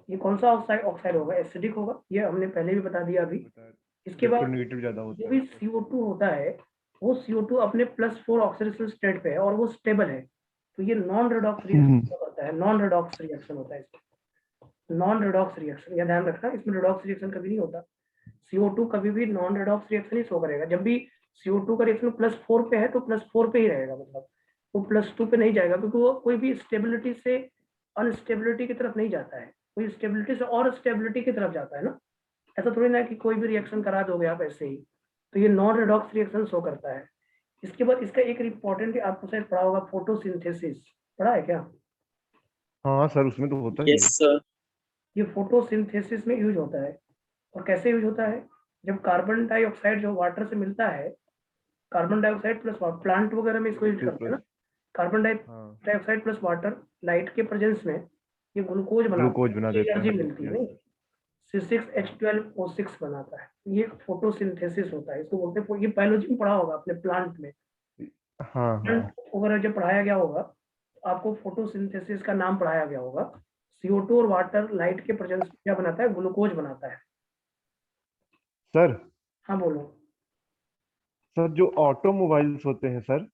ये कौन सा ऑक्साइड ऑक्साइड होगा, एसिडिक होगा, ये हमने पहले भी बता दिया अभी। इसके इलेक्ट्रो बाद नेगेटिव ज्यादा जो होता भी है। CO2 होता है, वो CO2 अपने +4 ऑक्सीडेशन स्टेट पे है, और वो स्टेबल है। तो ये नॉन रेडॉक्स रिएक्शन होता है, नॉन रेडॉक्स रिएक्शन होता है इसमें। नॉन रेडॉक्स रिएक्शन, यह ध्यान रखना, इसमें रेडॉक्स रिएक्शन कभी नहीं होता। CO2 कभी भी नॉन रेडॉक्स रिएक्शन ही शो करेगा। जब भी CO2 का रिएक्शन +4 पे है तो +4 पे ही रहेगा, मतलब वो +2 पे नहीं जाएगा, क्योंकि वो कोई भी स्टेबिलिटी से अनस्टेबिलिटी की तरफ नहीं जाता है, कोई स्टेबिलिटी से और स्टेबिलिटी की तरफ जाता है ना। ऐसा थोड़ी ना कि कोई भी रिएक्शन करा दोगे आप ऐसे ही। तो ये नॉन रेडॉक्स रिएक्शन शो करता है। इसके बाद इसका एक इंपॉर्टेंट आपको शायद पढ़ा होगा, फोटोसिंथेसिस, पढ़ा है क्या? हाँ सर, उसमें तो होता ही यस है। सर। ये फोटोसिंथेसिस में यूज होता है। और कैसे यूज होता है, जब कार्बन डाइऑक्साइड जो वाटर से मिलता है, कार्बन डाइऑक्साइड प्लस प्लांट वगैरह में इसको यूज करते हैं ना, कार्बन हाँ, डाइऑक्साइड प्लस वाटर लाइट के प्रेजेंस में ये ग्लूकोज बनाता ग्लूकोज है, बना इससे देता एनर्जी है। मिलती है, यस नहीं, सर। C6H12O6 बनाता है। ये फोटोसिंथेसिस होता है, इसको बोलते हैं। ये बायोलॉजी में पढ़ा होगा अपने, प्लांट में, हाँ हाँ। प्लांट वगैरह जब पढ़ाया गया होगा तो आपको फोटोसिंथेसिस का नाम पढ़ाया गया होगा। CO2 और वाटर लाइट के प्रेजेंस में क्या बनाता है, ग्लूकोज बनाता है। सर, हाँ बोलो। सर जो ऑटोमोबाइल्स होते हैं सर,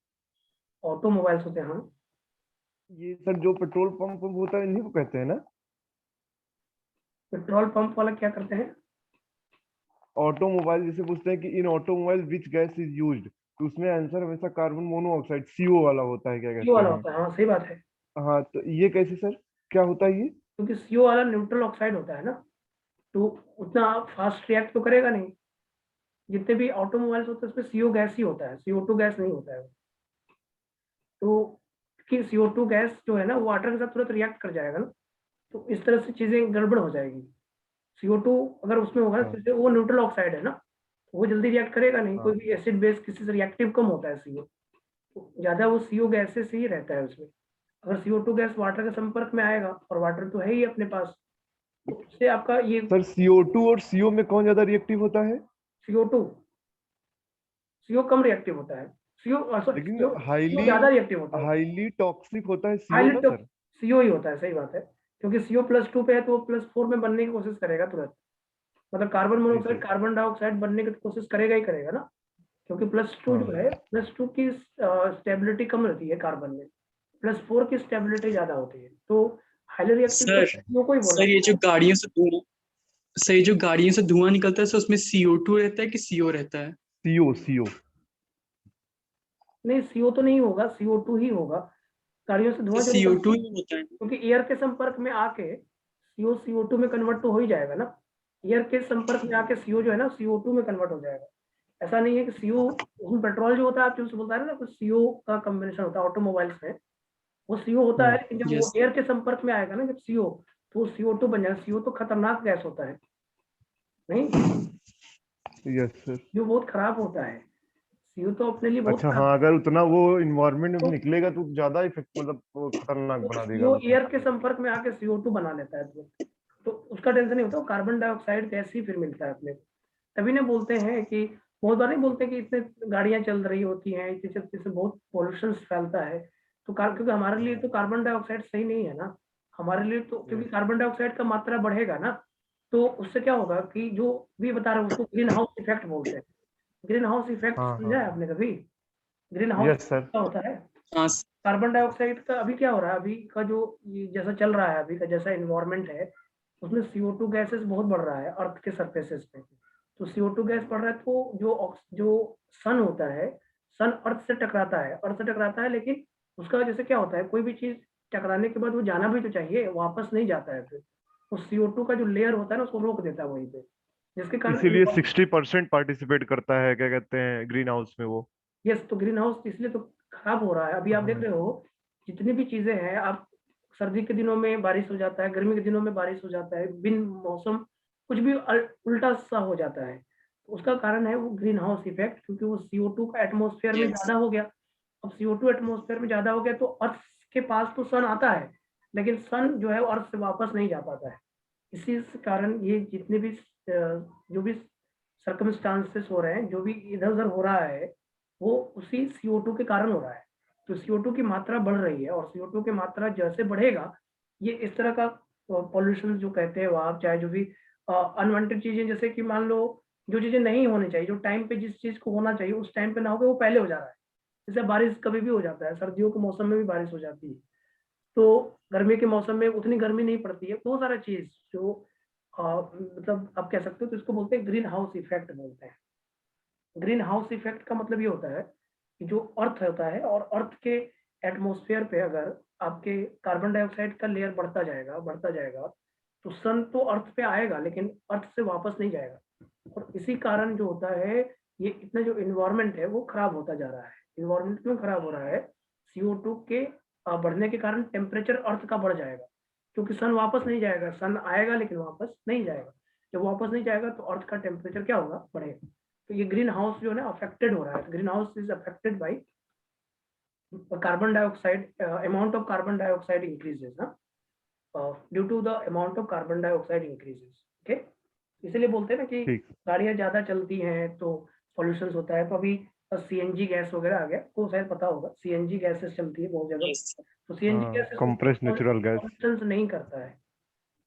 ऑटोमोबाइल्स होते हैं, हाँ। ये सर जो पेट्रोल पंप होता है इन्हीं को कहते हैं ना? पेट्रोल पंप वाला क्या करते हैं? ऑटोमोबाइल जैसे पूछते हैं कि इन automobile which gas is used, तो उसमें आंसर हमेशा कार्बन मोनोऑक्साइड CO वाला होता है, क्या CO कहते वाला हैं? होता है, हाँ सही बात है। हाँ, तो ये कैसे सर, क्या होता है ये? क्योंकि CO वाला न्यूट्रल ऑक्साइड होता है ना, तो उतना फास्ट रिएक्ट तो करेगा नहीं। जितने भी ऑटोमोबाइल्स होते हैं उसमें CO गैस ही होता है, CO2 गैस नहीं होता है। तो कि CO2 गैस जो है ना, वाटर के साथ तुरंत रिएक्ट कर जाएगा ना, तो इस तरह से चीजें गड़बड़ हो जाएगी। CO2 अगर उसमें होगा, हाँ जैसे वो न्यूट्रल ऑक्साइड है ना, तो वो जल्दी रिएक्ट करेगा नहीं। कोई हाँ। भी एसिड बेस किसी से रिएक्टिव कम होता है CO, तो ज्यादा वो CO गैसेस ही रहता है उसमें। अगर CO2 गैस वाटर के संपर्क में आएगा, और वाटर तो है ही अपने पास, तो उससे आपका ये सर CO2 और CO में कौन ज्यादा रिएक्टिव होता है? CO2, CO कम रिएक्टिव होता है। लेकिन CO हाईली ज्यादा रिएक्टिव होता है। हाईली टॉक्सिक होता है CO हाईली ना तो सर? CO ही होता है, सही बात है। क्योंकि CO +2 पे है तो वो +4 में बनने की कोशिश करेगा तुरंत। मतलब कार्बन मोनोऑक्साइड जी। कार्बन डाइऑक्साइड बनने की कोशिश करेगा ही करेगा ना, क्योंकि +2 जो है, +2 की स्टेबिलिटी कम रहती है कार्बन में, +4 की स्टेबिलिटी ज्यादा होती है, तो हाईली रिएक्टिव तो सर CO को ही बोला सर ये जो जाता गाड़ियों से धुआं सर ये जो गाड़ियों से धुआं निकलता है सर उसमें CO2 रहता है कि CO रहता है? CO है। नहीं, CO तो नहीं होगा, CO2 ही होगा। गाड़ियों से तो धुआं जो निकलता CO2 है, ही होता है। क्योंकि एयर के संपर्क में आके CO CO2 में कन्वर्ट तो हो ही जाएगा ना। एयर के संपर्क में आके CO जो है ना CO2 में कन्वर्ट हो जाएगा। ऐसा नहीं है कि CO, उसमें पेट्रोल जो होता है, आप जो बोलता है ना, कुछ CO का कॉम्बिनेशन होता है ऑटोमोबाइल्स में, वो CO होता है, लेकिन जब वो यस एयर के संपर्क में आएगा ना, जब CO, तो वो CO2 बन जाएगा। CO तो खतरनाक गैस होता है, नहीं, यस सर। जो बहुत खराब होता है। CO तो अपने लिए बहुत अच्छा खराब हाँ, है। अगर उतना वो इन्वायरमेंट में तो निकलेगा तो ज्यादा इफेक्ट, मतलब वो खतरनाक बना देगा CO मतलब। एयर के संपर्क में आके CO2 बना लेता है, तो उसका टेंशन नहीं होता, वो कार्बन डाइऑक्साइड गैस ही फिर मिलता है अपने को। तभी ना बोलते हैं कि, बहुत बार नहीं बोलते कि इतने गाड़ियां चल रही होती हैं, इससे बहुत पॉल्यूशन फैलता है, तो क्योंकि हमारे लिए तो कार्बन डाइऑक्साइड सही नहीं है ना। हमारे लिए तो, क्योंकि कार्बन डाइऑक्साइड का मात्रा बढ़ेगा ना, तो उससे क्या होगा कि जो भी बता रहे हैं उसको ग्रीन हाउस इफेक्ट बोलते हैं। ग्रीन हाउस इफेक्ट हाँ हाँ। समझा है आपने कभी? Green house yes sir. क्या होता है? हाँ कार्बन डाइऑक्साइड का अभी क्या हो रहा है, अभी का जो जैसा चल रहा है, अभी का जैसा इन्वायरमेंट है, उसमें CO2 गैसेस बहुत बढ़ रहा है अर्थ के सरफेसेस पे। तो CO2 गैस बढ़ रहा है, तो जो सन होता है, सन अर्थ से टकराता है, अर्थ से टकराता है, लेकिन उसका जैसे क्या होता है, कोई भी चीज टकराने के बाद वो जाना भी तो चाहिए, वापस नहीं जाता है फिर। तो CO2 का जो लेयर होता है ना, उसको रोक देता है वहीं पे, जिसके कारण इसीलिए 60% पार्टिसिपेट करता है, क्या कहते हैं, ग्रीन हाउस में वो। यस, तो ग्रीन हाउस इसलिए तो खराब हो रहा है। अभी आप देख हाँ। रहे हो जितनी भी चीजें हैं, आप सर्दी के दिनों में बारिश हो जाता है, गर्मी के दिनों में बारिश हो जाता है, बिन मौसम कुछ भी उल्टा सा हो जाता है, तो उसका कारण है वो ग्रीन हाउस इफेक्ट, क्योंकि वो CO2 का एटमोस्फेयर में यस ज्यादा हो गया। अब CO2 एटमोस्फेयर में ज्यादा हो गया, तो अर्थ के पास तो सन आता है, लेकिन सन जो है वो अर्थ से वापस नहीं जा पाता है। इसी कारण ये जितने भी जो भी सर्कमस्टांसेस हो रहे हैं, जो भी इधर उधर हो रहा है, वो उसी CO2 के कारण हो रहा है। तो CO2 की मात्रा बढ़ रही है, और CO2 की मात्रा जैसे बढ़ेगा, ये इस तरह का पॉल्यूशन जो कहते हैं, वो आप चाहे जो भी अनवांटेड चीजें, जैसे कि मान लो जो चीजें नहीं होनी चाहिए, जो टाइम पे जिस चीज को होना चाहिए उस टाइम पे ना हो, वो पहले हो जा रहा है। जैसे बारिश कभी भी हो जाता है, सर्दियों के मौसम में भी बारिश हो जाती है, तो गर्मी के मौसम में उतनी गर्मी नहीं पड़ती है। बहुत सारा चीज जो मतलब आप कह सकते हो, तो इसको बोलते हैं ग्रीन हाउस इफेक्ट बोलते हैं। ग्रीन हाउस इफेक्ट का मतलब ये होता है कि जो अर्थ होता है, और अर्थ के एटमॉस्फेयर पे अगर आपके कार्बन डाइऑक्साइड का लेयर बढ़ता जाएगा, तो सन तो अर्थ पे आएगा, लेकिन अर्थ से वापस नहीं जाएगा। और इसी कारण जो होता है, ये इतना जो इन्वायरमेंट है वो खराब होता जा रहा है। इन्वायरमेंट क्यों खराब हो रहा है? CO2 के बढ़ने के कारण टेम्परेचर अर्थ का बढ़ जाएगा, क्योंकि सन वापस नहीं जाएगा, सन आएगा लेकिन वापस नहीं जाएगा। जब वापस नहीं जाएगा तो अर्थ का टेम्परेचर क्या होगा? बढ़ेगा। तो ये ग्रीन हाउस जो है ना अफेक्टेड हो रहा है। Green house is affected by carbon dioxide, amount of carbon dioxide increases ना, due to the amount of carbon dioxide increases. Okay, इसलिए बोलते हैं ना कि ठीक। गाड़ियां ज्यादा चलती हैं तो पॉल्यूशन होता है। तो अभी CNG गैस वगैरह आ गया, को शायद पता होगा, CNG गैसेस चलती है बहुत जगह। यस तो CNG हाँ, गैसेस उतना कंप्रेस नेचुरल गैस। पॉल्यूशन नहीं करता है।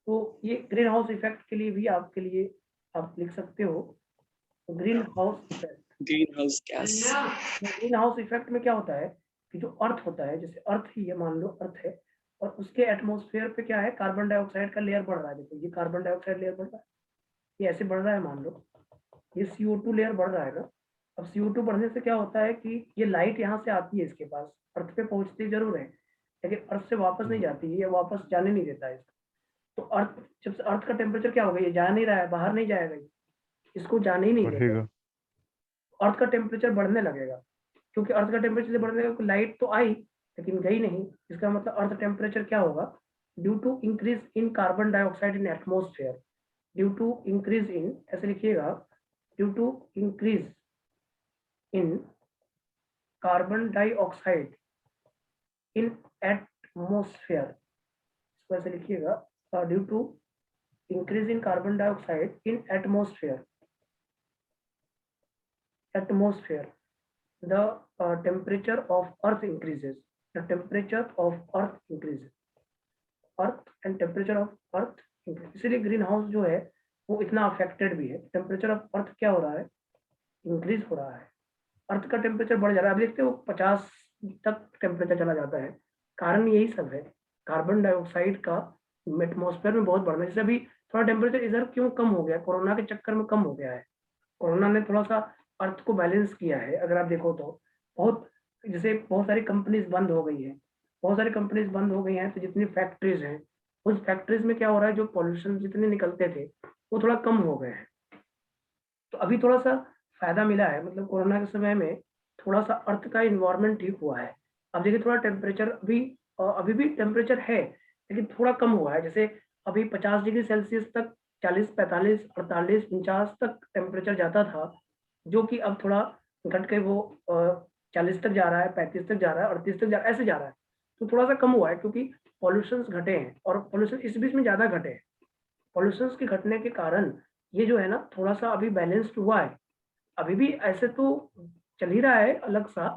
तो ये ग्रीन हाउस इफेक्ट के लिए भी आपके लिए आप लिख सकते हो, green house effect. Green house gas green house effect में क्या होता है कि जो अर्थ होता है, जैसे अर्थ ही है, मान लो अर्थ है, और उसके एटमॉस्फेयर पे क्या है, कार्बन डाइऑक्साइड का लेयर बढ़ रहा है। देखो ये कार्बन डाइऑक्साइड लेयर बढ़ रहा है, ये ऐसे बढ़ रहा है, मान लो ये CO2 लेयर बढ़ रहा है ना। अब CO2 बढ़ने से क्या होता है कि ये लाइट यहाँ से आती है इसके पास, अर्थ पे पहुंचती जरूर है, लेकिन अर्थ से वापस नहीं जाती है, ये वापस जाने नहीं देता है इसको। तो अर्थ, जब से अर्थ का टेम्परेचर क्या होगा, ये जा नहीं रहा है, बाहर नहीं जाएगा, इसको जाने ही नहीं देगा। बढ़ेगा। अर्थ का टेम्परेचर बढ़ने लगेगा, क्योंकि अर्थ का टेम्परेचर बढ़ने लगा, लाइट तो आई लेकिन गई नहीं। इसका मतलब अर्थ टेम्परेचर क्या होगा? Due to increase in carbon dioxide in atmosphere, due to increase in, ऐसे लिखिएगा, due to increase in carbon dioxide in atmosphere, इसको ऐसे लिखिएगा, due to increase in carbon dioxide in atmosphere, atmosphere, the temperature of earth increases, the temperature of earth increases, earth and temperature of earth increase. इसलिए green house जो है वो इतना affected भी है। टेम्परेचर ऑफ अर्थ क्या हो रहा है, इंक्रीज हो रहा है। अर्थ का टेम्परेचर बढ़ जा रहा है, अब देखते हो 50 तक टेम्परेचर चला जाता है। कारण यही सब है, कार्बन डाइऑक्साइड का एटमॉस्फेयर में बहुत बढ़ना। जैसे अभी थोड़ा टेम्परेचर इधर क्यों कम हो गया, कोरोना के चक्कर में कम हो गया है। कोरोना ने थोड़ा सा अर्थ को बैलेंस किया है, अगर आप देखो तो। बहुत, जैसे बहुत सारी कंपनीज बंद हो गई है, बहुत सारी कंपनीज बंद हो गई हैं, तो जितनी फैक्ट्रीज हैं, उस फैक्ट्रीज में क्या हो रहा है, जो पॉल्यूशन जितने निकलते थे वो थोड़ा कम हो गए हैं। तो अभी थोड़ा सा फायदा मिला है, मतलब कोरोना के समय में थोड़ा सा अर्थ का इन्वायरमेंट ठीक हुआ है। अब देखिए थोड़ा टेम्परेचर अभी भी टेम्परेचर है, लेकिन थोड़ा कम हुआ है। जैसे अभी 50 डिग्री सेल्सियस तक, 40, 45, 48, 49 तक टेम्परेचर जाता था, जो कि अब थोड़ा घट के वो 40 तक जा रहा है, 35 तक जा रहा है, 38 तक जा रहा है, ऐसे जा रहा है। तो थोड़ा सा कम हुआ है, क्योंकि पॉल्यूशन घटे हैं, और पॉल्यूशन इस बीच में ज्यादा घटे हैं। पॉल्यूशन के घटने के कारण ये जो है ना, थोड़ा सा अभी बैलेंस्ड हुआ है। अभी भी ऐसे तो चल ही रहा है अलग सा,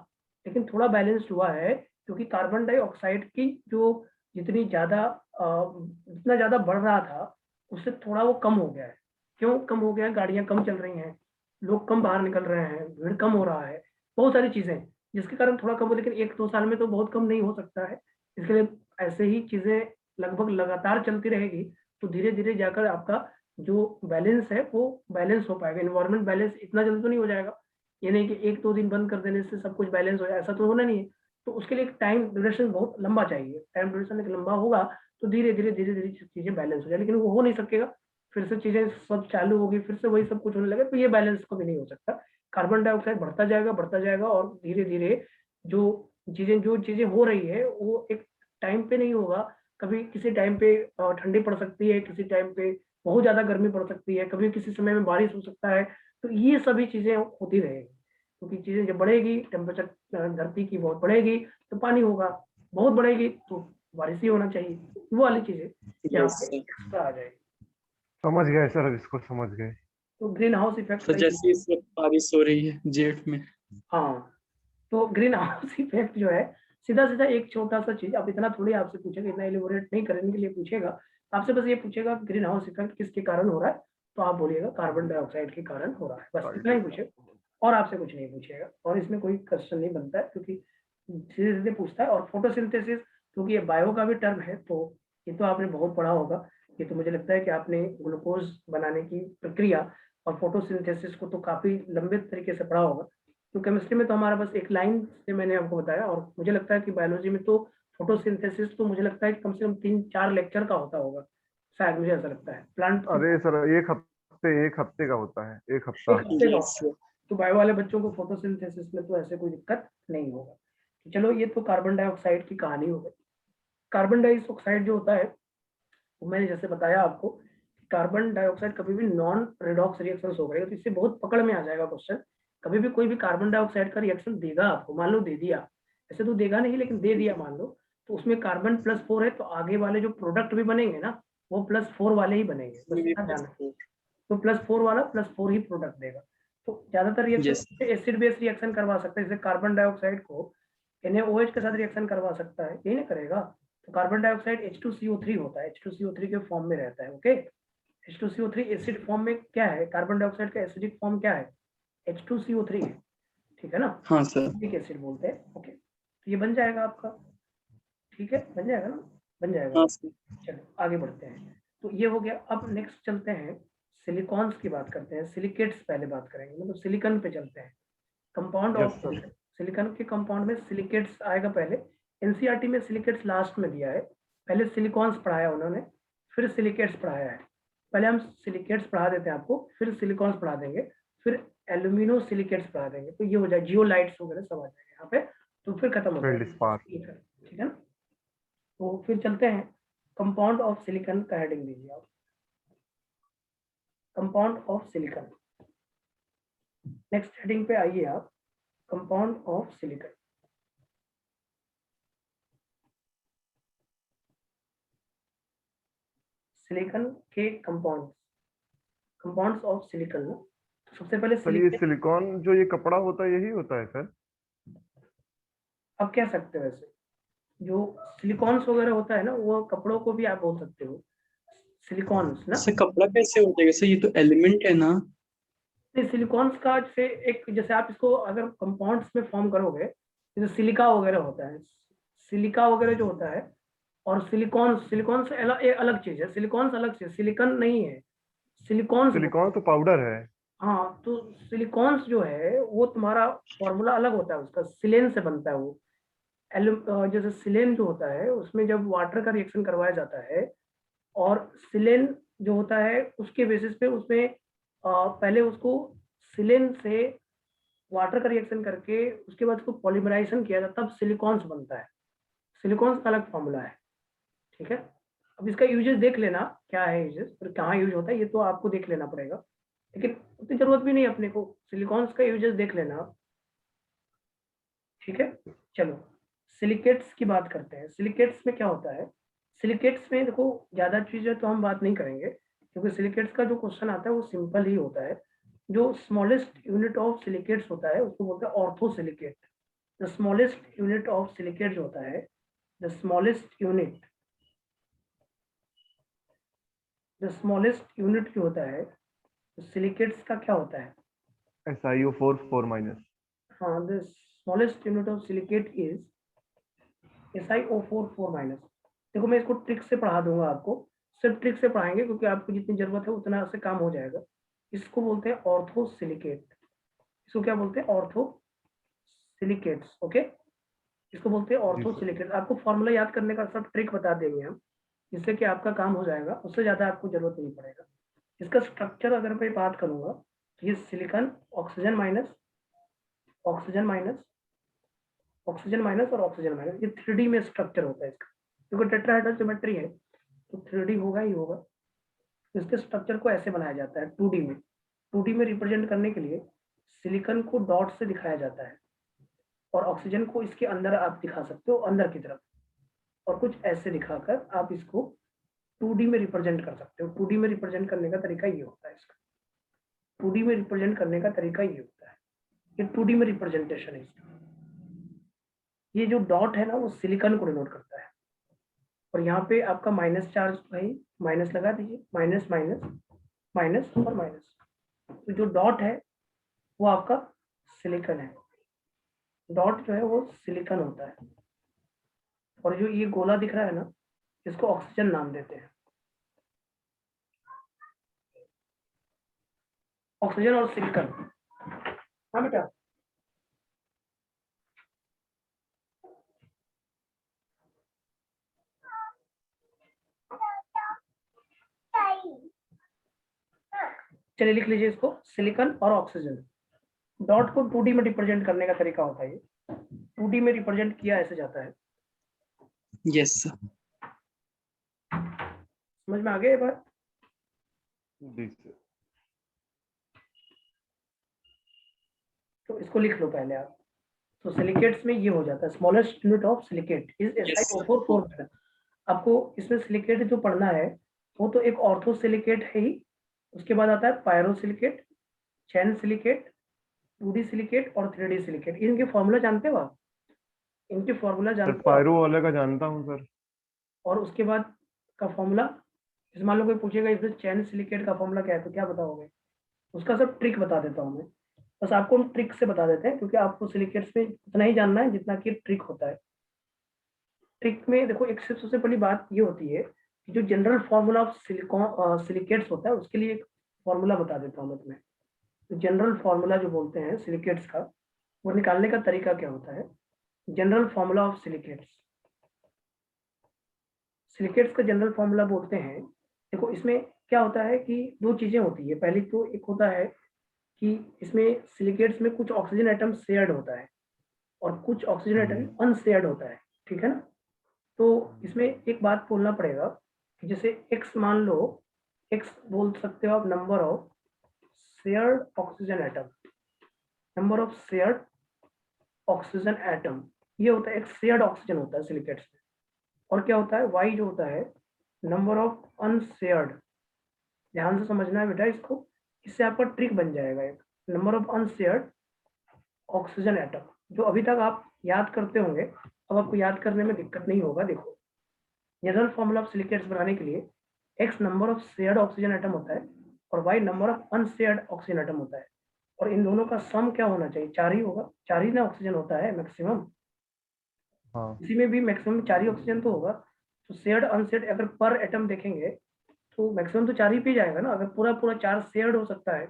लेकिन थोड़ा बैलेंस्ड हुआ है, क्योंकि कार्बन डाइऑक्साइड की जो जितनी ज्यादा जितना ज्यादा बढ़ रहा था, उससे थोड़ा वो कम हो गया है। क्यों कम हो गया है, गाड़ियां कम चल रही हैं, लोग कम बाहर निकल रहे हैं, भीड़ कम हो रहा है, बहुत सारी चीजें जिसके कारण थोड़ा कम हो। लेकिन 1-2 साल में तो बहुत कम नहीं हो सकता है। इसके लिए ऐसे ही चीजें लगभग लगातार चलती रहेगी, तो धीरे धीरे जाकर आपका जो बैलेंस है वो बैलेंस हो पाएगा। इन्वायरमेंट बैलेंस इतना जल्दी तो नहीं हो जाएगा, ये नहीं कि 1-2 दिन बंद कर देने से सब कुछ बैलेंस हो जाए, ऐसा तो होना नहीं है। तो उसके लिए एक टाइम ड्यूरेशन बहुत लंबा चाहिए। टाइम ड्यूरेशन एक लंबा होगा तो धीरे धीरे चीजें बैलेंस हो जाए, लेकिन वो हो नहीं सकेगा। फिर से चीजें सब चालू होगी, फिर से वही सब कुछ होने लगे, तो ये बैलेंस कभी नहीं हो सकता। कार्बन डाइऑक्साइड बढ़ता जाएगा, और धीरे धीरे जो चीजें हो रही है वो एक टाइम पे नहीं होगा। कभी किसी टाइम पे ठंडी पड़ सकती है, किसी टाइम पे बहुत ज्यादा गर्मी पड़ सकती है, कभी किसी समय में बारिश हो सकता है। तो ये सभी चीजें होती रहेगी, क्योंकि चीजें जब बढ़ेगी, टेम्परेचर धरती की बहुत बढ़ेगी, तो पानी होगा, बहुत बढ़ेगी तो बारिश ही होना चाहिए। वो वाली चीजें यहाँ यस पे सर। एक्स्ट्रा आ जाएगी। समझ गए सर, इसको समझ गए। तो ग्रीन हाउस इफेक्ट तो का जैसे इस वक्त बारिश हो रही है जेठ में। हाँ, तो ग्रीन हाउस इफेक्ट जो है, सीधा सीधा एक छोटा सा चीज, अब इतना थोड़ी आपसे पूछेगा, इतना एलिबोरेट नहीं करने के लिए पूछेगा। आपसे बस ये पूछेगा ग्रीन हाउस इफेक्ट किसके कारण हो रहा है, तो आप बोलिएगा कार्बन डाइऑक्साइड के कारण हो रहा है, बस इतना ही पूछेगा, और आपसे कुछ नहीं पूछेगा। और इसमें कोई क्वेश्चन नहीं बनता है, क्योंकि सीधे सीधे पूछता है। और फोटोसिंथेसिस, क्योंकि ये बायो का भी टर्म है, तो ये तो आपने बहुत पढ़ा होगा। ये तो मुझे लगता है कि आपने ग्लूकोज बनाने की प्रक्रिया और फोटोसिंथेसिस को तो काफी लंबे तरीके से पढ़ा होगा। तो केमिस्ट्री में तो हमारा बस एक लाइन से मैंने आपको बताया, और मुझे लगता है कि बायोलॉजी में तो फोटोसिंथेसिस तो मुझे लगता है कि कम से कम 3-4 लेक्चर का होता होगा, शायद, मुझे ऐसा लगता है। प्लांट अरे सर, एक हफ्ते का होता है, एक हफ्ता। एक हफ्ते का यस होता है। सर। तो बायो वाले बच्चों को फोटोसिंथेसिस में तो ऐसे कोई दिक्कत नहीं होगा। तो चलो, ये तो कार्बन डाइऑक्साइड की कहानी हो गई। कार्बन डाइऑक्साइड जो होता है, वो मैंने जैसे बताया आपको, कार्बन डाइऑक्साइड कभी भी नॉन रेडॉक्स रिएक्शन हो गए, तो इससे बहुत पकड़ में आ जाएगा क्वेश्चन। कभी भी कोई भी कार्बन डाइऑक्साइड का रिएक्शन देगा आपको, मान लो दे दिया, ऐसे तो देगा नहीं, लेकिन दे दिया मान लो, तो उसमें कार्बन +4 है, तो आगे वाले जो प्रोडक्ट भी बनेंगे ना, वो +4 वाले ही बनेंगे, बस इतना ध्यान रखना। तो +4 वाला +4 ही प्रोडक्ट देगा। तो ज्यादातर reaction yes acid base reaction करवा सकता है, जैसे कार्बन डाइऑक्साइड को NaOH के साथ रिएक्शन करवा सकता है, यही ना करेगा। तो कार्बन डाइऑक्साइड H2CO3 होता है, H2CO3 के फॉर्म में रहता है। ओके, H2CO3 एसिड फॉर्म में क्या है, कार्बन डाइऑक्साइड का एसिडिक फॉर्म क्या है, H2CO3 है, ठीक है ना, हाँ सर। एसिडिक एसिड बोलते हैं। ओके, तो ये बन जाएगा आपका, ठीक है, बन जाएगा ना, बन जाएगा। हाँ सर। चलो आगे बढ़ते हैं। तो ये हो गया। अब नेक्स्ट चलते हैं, सिलिकॉन्स की बात करते हैं। सिलिकेट्स पहले बात करेंगे, मतलब सिलिकॉन पे चलते हैं। Compound yes of sir. Silicon के कंपाउंड में सिलिकेट्स आएगा पहले। एनसीईआरटी में सिलिकेट्स लास्ट में दिया है, पहले सिलिकॉन्स पढ़ाया उन्होंने, फिर सिलिकेट्स पढ़ाया है। पहले हम सिलिकेट्स पढ़ा देते हैं आपको, फिर सिलिकॉन्स पढ़ा देंगे, फिर एल्यूमिनो सिलिकेट्स पढ़ा देंगे, तो ये हो जाए जियोलाइट्स वगैरह सब आ जाएंगे यहाँ पे, तो फिर खत्म हो फेल्डस्पार। जाएगा। ठीक है ना, तो फिर चलते हैं। कंपाउंड ऑफ सिलिकॉन का हेडिंग दीजिए आप, compound of silicon. Next heading पे आइए आप, कंपाउंड ऑफ सिलिकॉन। सिलिकॉन के कंपाउंड्स ऑफ सिलिकॉन ना, तो सबसे पहले सर ये सिलिकेट। सिलिकॉन जो ये कपड़ा होता है यही होता है सर? आप कह सकते हो वैसे, जो सिलिकॉन्स वगैरह होता है ना, वो कपड़ों को भी आप बोल सकते हो। सिलिकॉन्स ना, सर कपड़ा कैसे हो जाएगा सर, ये तो एलिमेंट है ना। सिलिकॉन्स का से एक, जैसे आप इसको अगर कंपाउंड्स में फॉर्म करोगे, जैसे सिलिका वगैरह होता है, सिलिका वगैरह जो होता है, और सिलिकॉन्स, सिलिकॉन्स अलग चीज है, सिलिकॉन्स अलग चीज, सिलिकॉन नहीं है, सिलिकॉन्स सिलिकॉन तो पाउडर है। हाँ, तो सिलिकॉन्स जो है वो तुम्हारा फॉर्मूला अलग होता है, उसका सिलेन से बनता है वो। जैसे सिलेन जो होता है उसमें जब वाटर का रिएक्शन करवाया जाता है, और सिलेन जो होता है उसके बेसिस पे उसमें पहले उसको सिलेन से वाटर का रिएक्शन करके उसके बाद उसको पॉलीमराइजेशन किया जाता है, तब सिलिकॉन्स बनता है। सिलिकॉन्स का अलग फॉर्मूला है, ठीक है। अब इसका यूजेस देख लेना, क्या है यूजेस और कहाँ यूज होता है, ये तो आपको देख लेना पड़ेगा, लेकिन उतनी जरूरत भी नहीं अपने को, सिलिकॉन्स का यूजेस देख लेना, ठीक है। चलो सिलिकेट्स की बात करते हैं। सिलिकेट्स में क्या होता है, सिलिकेट्स में देखो ज्यादा चीजें तो हम बात नहीं करेंगे, क्योंकि सिलिकेट्स का जो क्वेश्चन आता है वो सिंपल ही होता है। जो स्मॉलेस्ट यूनिट ऑफ सिलिकेट्स होता है उसको बोलते हैं ortho silicate. The smallest unit of silicate जो होता है, the smallest unit, the smallest unit जो होता है सिलिकेट्स का क्या होता है, SiO4 4 माइनस। हाँ, the smallest unit of silicate is SiO4 4 minus. देखो मैं इसको ट्रिक से पढ़ा दूंगा आपको, सिर्फ ट्रिक से पढ़ाएंगे क्योंकि आपको जितनी जरूरत है उतना से काम हो जाएगा। इसको बोलते हैं ऑर्थो सिलिकेट, इसको क्या बोलते हैं, ऑर्थो सिलिकेट्स, ओके। इसको बोलते हैं जी ऑर्थो सर। सिलिकेट। आपको फॉर्मूला याद करने का सब ट्रिक बता देंगे हम, जिससे कि आपका काम हो जाएगा, उससे ज्यादा आपको जरूरत नहीं पड़ेगा। इसका स्ट्रक्चर अगर मैं बात करूंगा तो ये silicon, oxygen minus, oxygen minus, oxygen minus और ऑक्सीजन माइनस, ये 3D में स्ट्रक्चर होता है इसका, क्योंकि टेट्राहेड्रल ज्योमेट्री है तो 3D होगा ही होगा। तो इसके स्ट्रक्चर को ऐसे बनाया जाता है 2D में। 2D में रिप्रेजेंट करने के लिए सिलिकॉन को डॉट से दिखाया जाता है, और ऑक्सीजन को इसके अंदर आप दिखा सकते हो, अंदर की तरफ, और कुछ ऐसे दिखाकर आप इसको 2D में रिप्रेजेंट कर सकते हो। 2D में रिप्रेजेंट करने का तरीका ये होता है इसका, 2D में रिप्रेजेंट करने का तरीका ये होता है, ये 2D में रिप्रेजेंटेशन है इसका। ये जो डॉट है ना वो सिलिकॉन को डिनोट करता है, और यहाँ पे आपका माइनस चार्ज, भाई माइनस लगा दीजिए, माइनस माइनस माइनस और माइनस। तो जो डॉट है वो आपका सिलिकॉन है, डॉट जो है वो सिलिकॉन होता है। और जो ये गोला दिख रहा है ना, इसको ऑक्सीजन नाम देते हैं, ऑक्सीजन और सिलिकॉन। हाँ बेटा, चलिए लिख लीजिए इसको, सिलिकॉन और ऑक्सीजन। डॉट को 2D में रिप्रेजेंट करने का तरीका होता है, ये 2D में रिप्रेजेंट किया ऐसे जाता है। Yes sir. समझ में आ गया ये बात? जी सर। तो इसको लिख लो पहले आप। तो सिलिकेट्स में ये हो जाता है, smallest unit of silicate is yes sir. SiO4 4 minus. आपको इसमें सिलिकेट जो पढ़ना है वो तो एक ऑर्थो सिलिकेट है ही, उसके बाद आता है पायरो सिलिकेट, चैन सिलिकेट, 2D सिलिकेट और 3D सिलिकेट। इनके फॉर्मूला जानते हो आप? इनके फॉर्मूला सर जानते हो आप? पायरो वाले का जानता हूँ सर। और उसके बाद का फॉर्मूला, जैसे मान लो कोई पूछेगा इसमें चैन सिलिकेट का फॉर्मूला क्या है तो क्या बताओगे? उसका सब ट्रिक बता देता हूँ मैं, बस आपको हम ट्रिक से बता देते हैं, क्योंकि आपको सिलिकेट्स में उतना ही जानना है जितना कि ट्रिक होता है। ट्रिक में देखो एक सबसे बड़ी बात ये होती है कि जो जनरल फॉर्मूला ऑफ सिलिकेट्स होता है उसके लिए एक फॉर्मूला बता देता हूँ मैं तुम्हें। तो जनरल फॉर्मूला जो बोलते हैं सिलिकेट्स का, वो निकालने का तरीका क्या होता है, general formula of silicates, silicates का जनरल फॉर्मूला बोलते हैं। देखो इसमें क्या होता है कि दो चीजें होती है, पहली तो एक होता है कि इसमें सिलिकेट्स में कुछ ऑक्सीजन एटम शेयर्ड होता है और कुछ ऑक्सीजन एटम अनशेयर्ड होता है, ठीक है ना। तो इसमें एक बात बोलना पड़ेगा कि जैसे x मान लो, x बोल सकते हो आप number of shared oxygen atom, number of shared oxygen atom, ये होता है, एक शेयर्ड ऑक्सीजन होता है सिलिकेट्स में। और क्या होता है, y जो होता है नंबर ऑफ अनशेयर्ड, ध्यान से समझना है बेटा इसको, इससे आपका ट्रिक बन जाएगा एक, number of unshared oxygen atom, जो अभी तक आप याद करते होंगे, अब आपको याद करने में दिक्कत नहीं होगा। देखो जनरल फॉर्मूला ऑफ सिलिकेट्स बनाने के लिए x number of shared oxygen atom होता है और y number of unshared oxygen atom होता है, और इन दोनों का सम क्या होना चाहिए? 4 ही होगा, 4 ही ना ऑक्सीजन होता है मैक्सिमम, हाँ इसी में भी मैक्सिमम 4 ही ऑक्सीजन तो होगा। तो शेयर्ड अनशेयर्ड अगर पर एटम देखेंगे तो मैक्सिमम तो 4 ही पे जाएगा ना, अगर पूरा पूरा 4 शेयर्ड हो सकता है,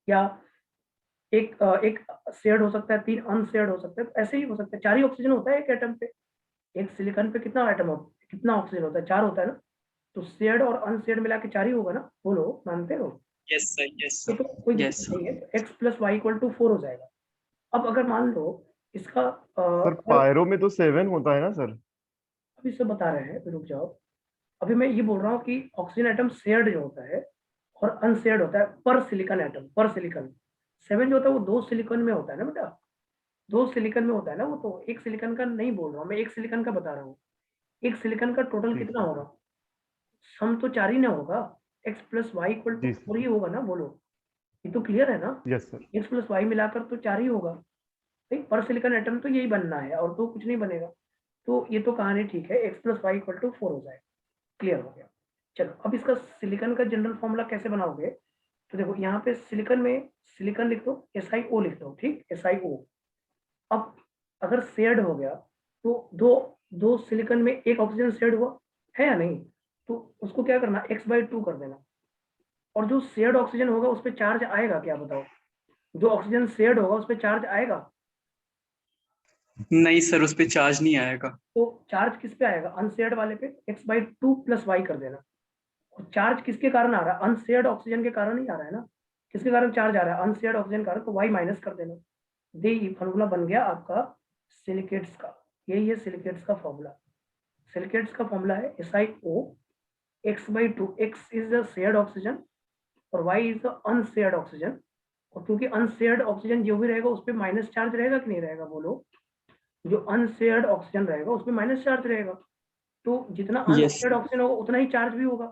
या एक शेयर्ड हो सकता है, 3 अनशेयर्ड हो सकता है, तो ऐसे ही हो सकता है। 4 ही ऑक्सीजन होता है एक एटम पे। एक सिलिकॉन पे कितना एटम होता है, कितना ऑक्सीजन होता है? 4 होता है ना, तो शेयर्ड और अनशेयर्ड मिला के 4 ही होगा ना, बोलो मानते हो? यस सर, यस ये सर, तो कोई यस दिक्कत नहीं है, तो x plus Y equal to 4 हो जाएगा। अब अगर मान लो इसका सर, पायरो में तो 7 होता है ना सर? अभी सब बता रहे हैं, रुक जाओ। अभी मैं ये बोल रहा हूँ कि ऑक्सीजन एटम शेयर्ड जो होता है और अनशेयर्ड होता है पर सिलिकॉन एटम, पर सिलिकॉन। 7 जो होता है वो 2 सिलिकॉन में होता है ना बेटा, 2 सिलिकॉन में होता है ना वो, तो एक सिलिकॉन का नहीं बोल रहा हूँ मैं, एक सिलिकॉन का बता रहा हूँ। एक सिलिकॉन का टोटल ठीक कितना है। होगा? सम तो 4 ही ना होगा, x plus Y equal to जी 4 सर। ही होगा ना, बोलो। ये तो क्लियर है ना, yes sir. x plus Y मिलाकर तो 4 ही होगा भाई, पर सिलिकॉन एटम तो यही बनना है और तो कुछ नहीं बनेगा। तो ये तो कहानी ठीक है, x plus Y equal to 4 हो जाएगा। क्लियर हो गया। चलो अब इसका सिलिकॉन का जनरल फॉर्मूला कैसे बनाओगे? तो देखो यहाँ पे सिलिकॉन में सिलिकॉन लिख दो, SiO लिख दो, ठीक, SiO। अब अगर शेयर्ड हो गया तो दो दो सिलिकॉन में एक ऑक्सीजन शेयर्ड हुआ है या नहीं, तो उसको क्या करना, x/2 कर देना। और जो शेयर्ड ऑक्सीजन होगा उस पर चार्ज आएगा क्या, बताओ? जो ऑक्सीजन शेयर्ड होगा उस पर चार्ज आएगा? नहीं सर, उस पे चार्ज नहीं आएगा। तो चार्ज किस पे आएगा? अनशेयर्ड वाले पे, x/2 प्लस वाई कर देना। और चार्ज किसके कारण आ रहा है? अनशेयर्ड ऑक्सीजन के कारण ही आ रहा है ना। किसके कारण चार्ज आ रहा है? अनशेयर्ड ऑक्सीजन कारण, तो वाई माइनस कर देना। ये फॉर्मूला बन गया आपका सिलिकेट्स का। यही है सिलिकेट्स का फॉर्मूला। सिलिकेट्स का फॉर्मूला है SiO, x/2, x is the shared oxygen और y is the unshared oxygen. और क्योंकि अनशेयर्ड ऑक्सीजन जो भी रहेगा उस पर माइनस चार्ज रहेगा कि नहीं रहेगा, बोलो? जो अनशेयर्ड ऑक्सीजन रहेगा उसमें माइनस चार्ज रहेगा, तो जितना यस। अनशेयर्ड ऑक्सीजन होगा उतना ही चार्ज भी होगा।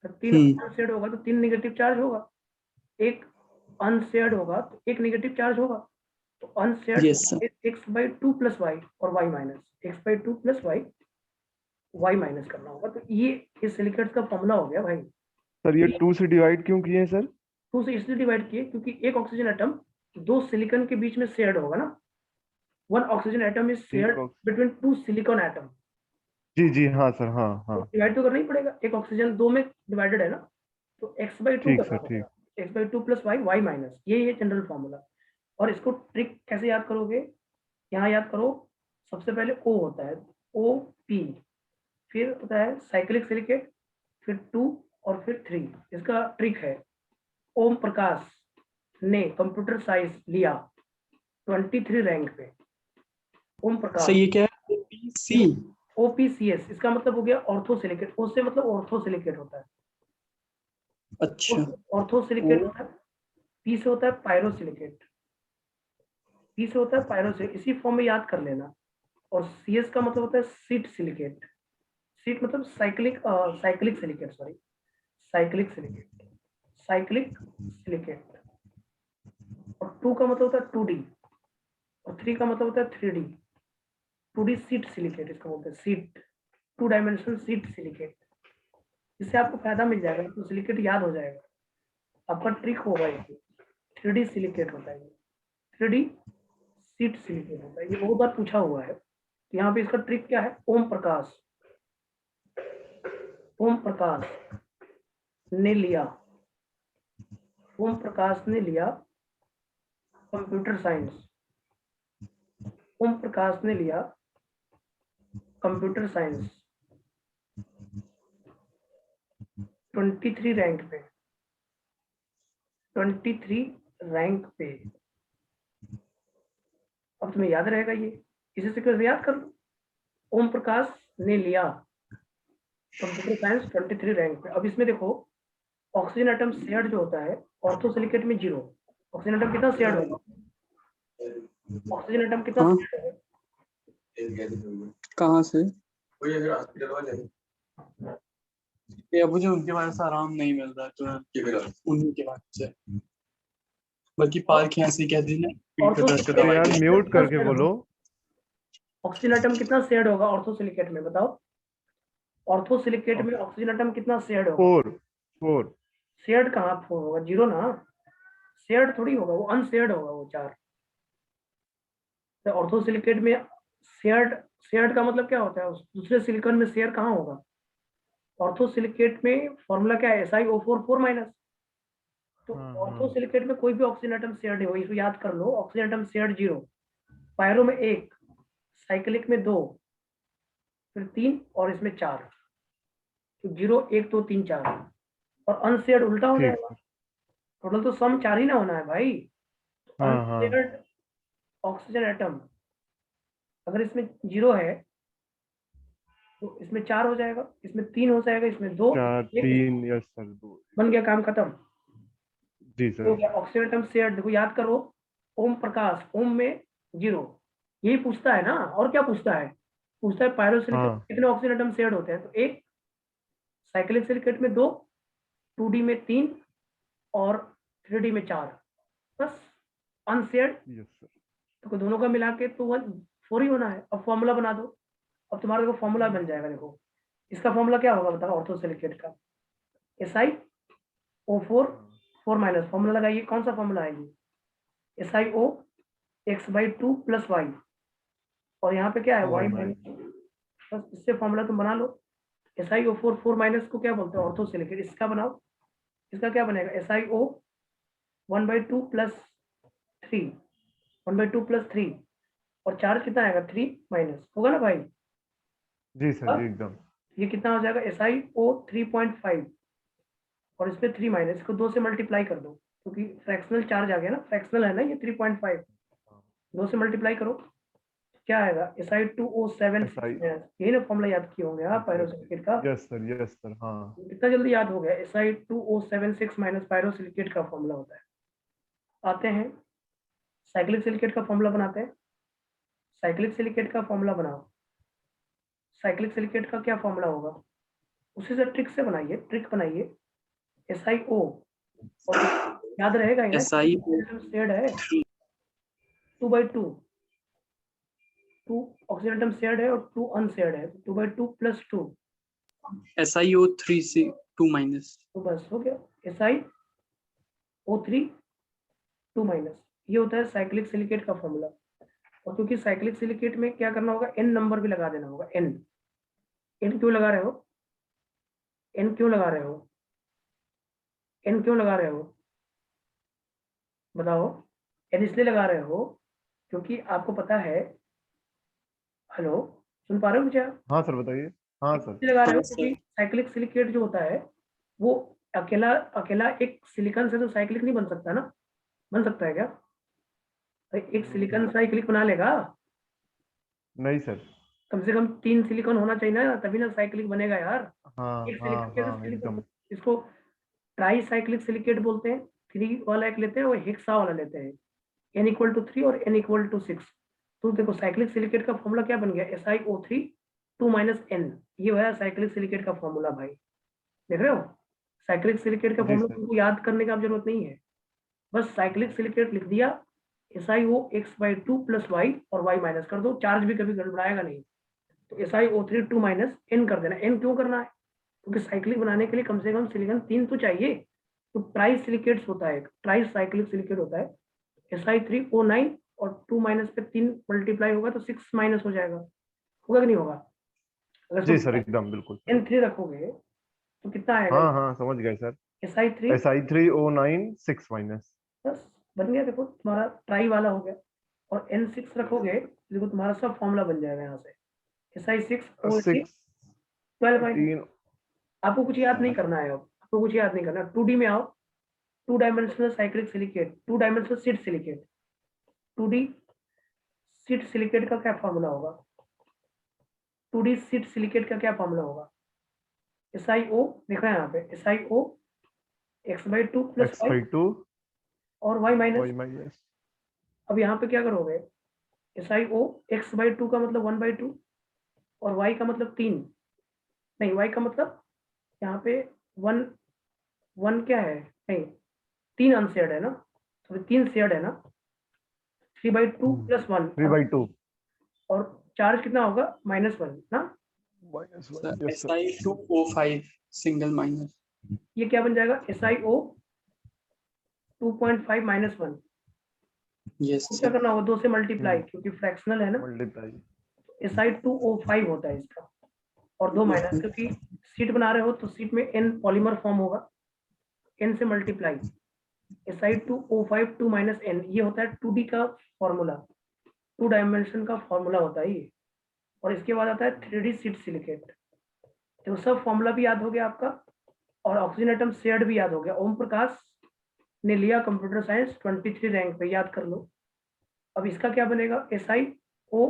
तो 3 हम्म। अनशेयर्ड होगा तो 3 नेगेटिव चार्ज होगा, एक अनशेयर्ड होगा तो एक नेगेटिव चार्ज होगा। तो yes sir. Unshared x/2 plus y और y minus, x/2 plus y, y minus करना होगा। तो ये सिलिकेट्स का फॉर्मूला हो गया भाई। सर, ये 2 से डिवाइड क्यों किए हैं सर? 2 से इसलिए डिवाइड किए क्योंकि एक ऑक्सीजन एटम 2 सिलिकॉन के बीच में शेयर्ड होगा ना। वन ऑक्सीजन एटम इज एक शेयर्ड बिटवीन 2 सिलिकॉन एटम। जी जी, हाँ सर, हाँ तो हाँ। डिवाइड तो करना ही पड़ेगा, एक ऑक्सीजन 2 में डिवाइडेड है ना, तो x/2 ठीक करना सर, ठीक। पड़ेगा। x/2 plus y, y minus, ये जनरल फॉर्मूला। और इसको ट्रिक कैसे याद करोगे? यहाँ याद करो, सबसे पहले O होता है, OP, फिर होता है साइक्लिक सिलिकेट, फिर 2 और फिर 3। इसका ट्रिक है, ओम प्रकाश ने कंप्यूटर साइंस लिया 23 रैंक पे। ओम सर प्रकाश, ये क्या है, OPC? OPCS, इसका मतलब हो गया ऑर्थो सिलिकेट। O से मतलब ऑर्थो सिलिकेट होता है, अच्छा। ऑर्थो ओ। सिलिकेट होता है। P से होता है पायरो सिलिकेट, P से होता है पायरो सिलिकेट, इसी फॉर्म में याद कर लेना। और CS का मतलब होता है सीट सिलिकेट। सीट मतलब cyclic, cyclic silicate, sorry, cyclic silicate, cyclic silicate. और 2 का मतलब होता है 2D, और 3 का मतलब होता है 3D, 2D सीट सिलिकेट इसको बोलते हैं, सीट, 2 डायमेंशनल सीट सिलिकेट। इससे आपको फायदा मिल जाएगा, तो सिलिकेट याद हो जाएगा, आपका ट्रिक होगा ये। 3D सिलिकेट होता है ये, 3D सीट सिलिकेट होता है, ये बहुत बार पूछा हुआ है। तो यहाँ पे इसका ट्रिक क्या है? ओम प्रकाश, ओम प्रकाश ने लिया, ओम प्रकाश ने लिया कंप्यूटर साइंस, ओम प्रकाश ने लिया कंप्यूटर साइंस 23 रैंक पे, 23 रैंक पे। अब तुम्हें याद रहेगा ये, इसी से कैसे याद कर लो। ओम प्रकाश ने लिया कंप्यूटर साइंस 23 रैंक पे। अब इसमें देखो, ऑक्सीजन एटम शेयर्ड जो होता है ऑर्थो सिलिकेट में 0। ऑक्सीजन एटम कितना शेयर्ड होगा? ऑक्सीजन एटम कितना हाँ, शेयर्ड होगा? कहाँ से? ये अब मुझे उनके बारे से आराम नहीं मिल रहा, तो उन्हीं के बारे से। बल्कि पार्क यहाँ से कह देना, पीठ पे ऑर्थो दर्द का अरे दवाई यार, दे। म्यूट करके बोलो। ऑक्सीजन एटम कितना शेयर्ड होगा ऑर्थो सिलिकेट में, बताओ? ऑर्थोसिलिकेट में ऑक्सीजन एटम कितना शेयर्ड होगा? 4 शेयर्ड कहाँ 4 होगा? 0 ना, शेयर्ड थोड़ी होगा, वो अनशेयर्ड होगा वो 4। तो ऑर्थोसिलिकेट में शेयर्ड, शेयर्ड का मतलब क्या होता है? उस दूसरे सिलिकॉन में शेयर कहाँ होगा? ऑर्थोसिलिकेट में फॉर्मूला क्या है? SiO4 4 minus. तो हाँ ऑर्थोसिलिकेट में कोई भी ऑक्सीजन एटम शेयर्ड है, इसको याद कर लो। ऑक्सीजन एटम शेयर्ड 0, पायरो में 1, साइक्लिक में 2, फिर 3 और इसमें 4। तो 0 1 2 3 4 और अनशेयर्ड उल्टा हो ठीक जाएगा। सर। टोटल तो सम 4 ही ना होना है भाई। तो हाँ अनशेयर्ड ऑक्सीजन एटम अगर इसमें 0 है तो इसमें 4 हो जाएगा, इसमें 3 हो जाएगा, इसमें 2, 4 1, 3 यस सर 2। बन गया, काम खत्म। जी हो सर। गया ऑक्सीजन एटम शेयर्ड। देखो याद करो, ओम प्रकाश, ओम में 0, यही पूछता है ना। और क्या पूछता है? पूछता है पायरोसिलिकेट हाँ कितने ऑक्सीजन एटम शेयर्ड होते हैं? तो 1, साइक्लिक सिलिकेट में 2, 2D में 3 और 3D में 4, बस अनशेयर्ड। Yes sir. तो दोनों का मिला के तो 4 ही होना है। अब फॉर्मूला बना दो। अब तुम्हारा देखो फॉर्मूला बन जाएगा। देखो इसका फॉर्मूला क्या होगा बताओ? ऑर्थोसिलिकेट का SiO4 4 माइनस, फॉर्मूला लगाइए। कौन सा फॉर्मूला है ये? SiO x/2 प्लस वाई, और यहाँ पे क्या है? Y y minus. माइनस। बस इससे फॉर्मूला तुम बना लो। SiO4 4 माइनस को क्या बोलते हैं? ऑर्थोसिलिकेट। इसका बनाओ। इसका क्या बनेगा? SiO 1/2 प्लस 3, 1/2 प्लस 3, और चार्ज कितना आएगा? 3 माइनस, होगा ना भाई? जी सर जी अब एकदम। ये कितना हो जाएगा? SiO 3.5 और इस पे 3 माइनस, इसको 2 से मल्टीप्लाई कर दो, क्योंकि फ्रैक्शनल चार्ज आ गया ना, फ्रैक्शनल है ना ये 3.5। 2 से मल्टीप्लाई करो, क्या आएगा? Si2O7 S I. यही ना फॉर्मूला याद किए होंगे आप एग्जैक्टली। पायरोसिलिकेट का? यस सर हाँ। कितना जल्दी याद हो गया? Si2O76 माइनस पायरोसिलिकेट का फॉर्मूला होता है। आते हैं साइक्लिक सिलिकेट का फॉर्मूला बनाते हैं। साइक्लिक सिलिकेट का फॉर्मूला बनाओ। साइक्लिक सिलिकेट का क्या फॉर्मूला होगा? उसी से ट्रिक से बनाइए, ट्रिक बनाइए। SiO, और याद रहेगा ही ना, SiO3 शेयर्ड है 2/2, 2 ऑक्सीजन एटम शेयर्ड है और 2 अनशेयर्ड है, 2/2 प्लस 2। SiO3 से 2 माइनस। तो बस हो गया SiO3 2 माइनस। ये होता है साइक्लिक सिलिकेट का फॉर्मूला। और क्योंकि साइक्लिक सिलिकेट में क्या करना होगा? n नंबर भी लगा देना होगा। n क्यों लगा रहे हो? n क्यों लगा रहे हो? n क्यों लगा रहे हो बताओ? n इसलिए लगा रहे हो क्योंकि आपको पता है, हेलो, सुन पा रहे हो मुझे आप? हाँ सर बताइए। हाँ सर। इसलिए लगा रहे हाँ हो सर। क्योंकि साइक्लिक सिलिकेट जो होता है वो अकेला अकेला एक सिलिकॉन से तो साइक्लिक नहीं बन सकता ना। बन सकता है क्या? भाई एक सिलिकॉन साइक्लिक बना लेगा? नहीं सर। कम से कम 3 सिलिकॉन होना चाहिए ना, तभी ना साइक्लिक बनेगा यार। हाँ एक हाँ सिलिकॉन कैसे हाँ सिलिकॉन? एकदम। इसको ट्राई साइक्लिक सिलिकेट बोलते हैं। 3 वाला एक लेते हैं और हेक्सा वाला लेते हैं। n=3 और n=6। तो देखो साइक्लिक सिलिकेट का फॉर्मूला क्या बन गया? SiO3 2 minus n। ये है साइक्लिक सिलिकेट का फॉर्मूला भाई। देख रहे हो? साइक्लिक सिलिकेट का जी फॉर्मूला सर। तुमको याद करने का जरूरत नहीं है। बस साइक्लिक सिलिकेट लिख दिया, SiO x/2 प्लस वाई, और y माइनस कर दो। चार्ज भी कभी गड़बड़ाएगा नहीं। तो SiO3 2 माइनस n कर देना। n क्यों करना है? क्योंकि साइक्लिक बनाने के लिए कम से कम सिलिकॉन 3 तो चाहिए। तो ट्राई सिलिकेट्स होता है, ट्राई साइक्लिक सिलिकेट होता है। Si3O9 और 2 माइनस पे 3 मल्टीप्लाई होगा तो 6 माइनस हो जाएगा। होगा कि नहीं होगा? अगर जी इसको सर एकदम बिल्कुल सर। N3 रखोगे तो कितना आएगा? हाँ हाँ समझ गए सर। Si3, Si3O9 6 minus. बस बन गया। देखो तुम्हारा ट्राई वाला हो गया। और N6 रखोगे देखो तुम्हारा सब फॉर्मूला बन जाएगा यहाँ से। Si6O8 6 12 minus. 3। आपको कुछ याद नहीं करना है। अब आपको कुछ याद नहीं करना। 2D में आओ। 2 dimensional cyclic silicate, 2 dimensional sheet silicate. 2D sheet silicate का क्या फॉर्मूला होगा? 2D सीट सिलिकेट का क्या फॉर्मूला होगा? SiO, देखो यहाँ पे SiO x/2 plus x y by 2 और y माइनस। y minus. अब यहाँ पे क्या करोगे? SiO x/2 का मतलब 1/2 और y का मतलब 3। नहीं, y का मतलब यहाँ पे 1, 1 क्या है? नहीं, 3 अनशेयर्ड है ना, तो 3 शेयर्ड है ना। 3/2 प्लस 1 3 बाई 2। और चार्ज कितना होगा? -1 ना। -1 yes sir Si2O5 single minor. ये क्या बन जाएगा SiO 2.5 -1। यस क्या करना होगा 2 से मल्टीप्लाई, हम्म। क्योंकि फ्रैक्शनल है ना, मल्टीप्लाई Si2O5 होता है इसका, और 2 माइनस, क्योंकि सीट बना रहे हो तो सीट में N पॉलीमर फॉर्म होगा, N से मल्टीप्लाई, Si2O5 2 - N, ये होता है 2D का फॉर्मूला, 2 डायमेंशन का फॉर्मूला होता है ये। और इसके बाद आता है 3D सीट सिलिकेट। तो सब फॉर्मूला भी याद हो गया आपका, और ऑक्सीजन एटम शेयर्ड भी याद हो गया। ओम प्रकाश ने लिया कंप्यूटर साइंस 23 रैंक पे, याद कर लो। अब इसका क्या बनेगा SiO,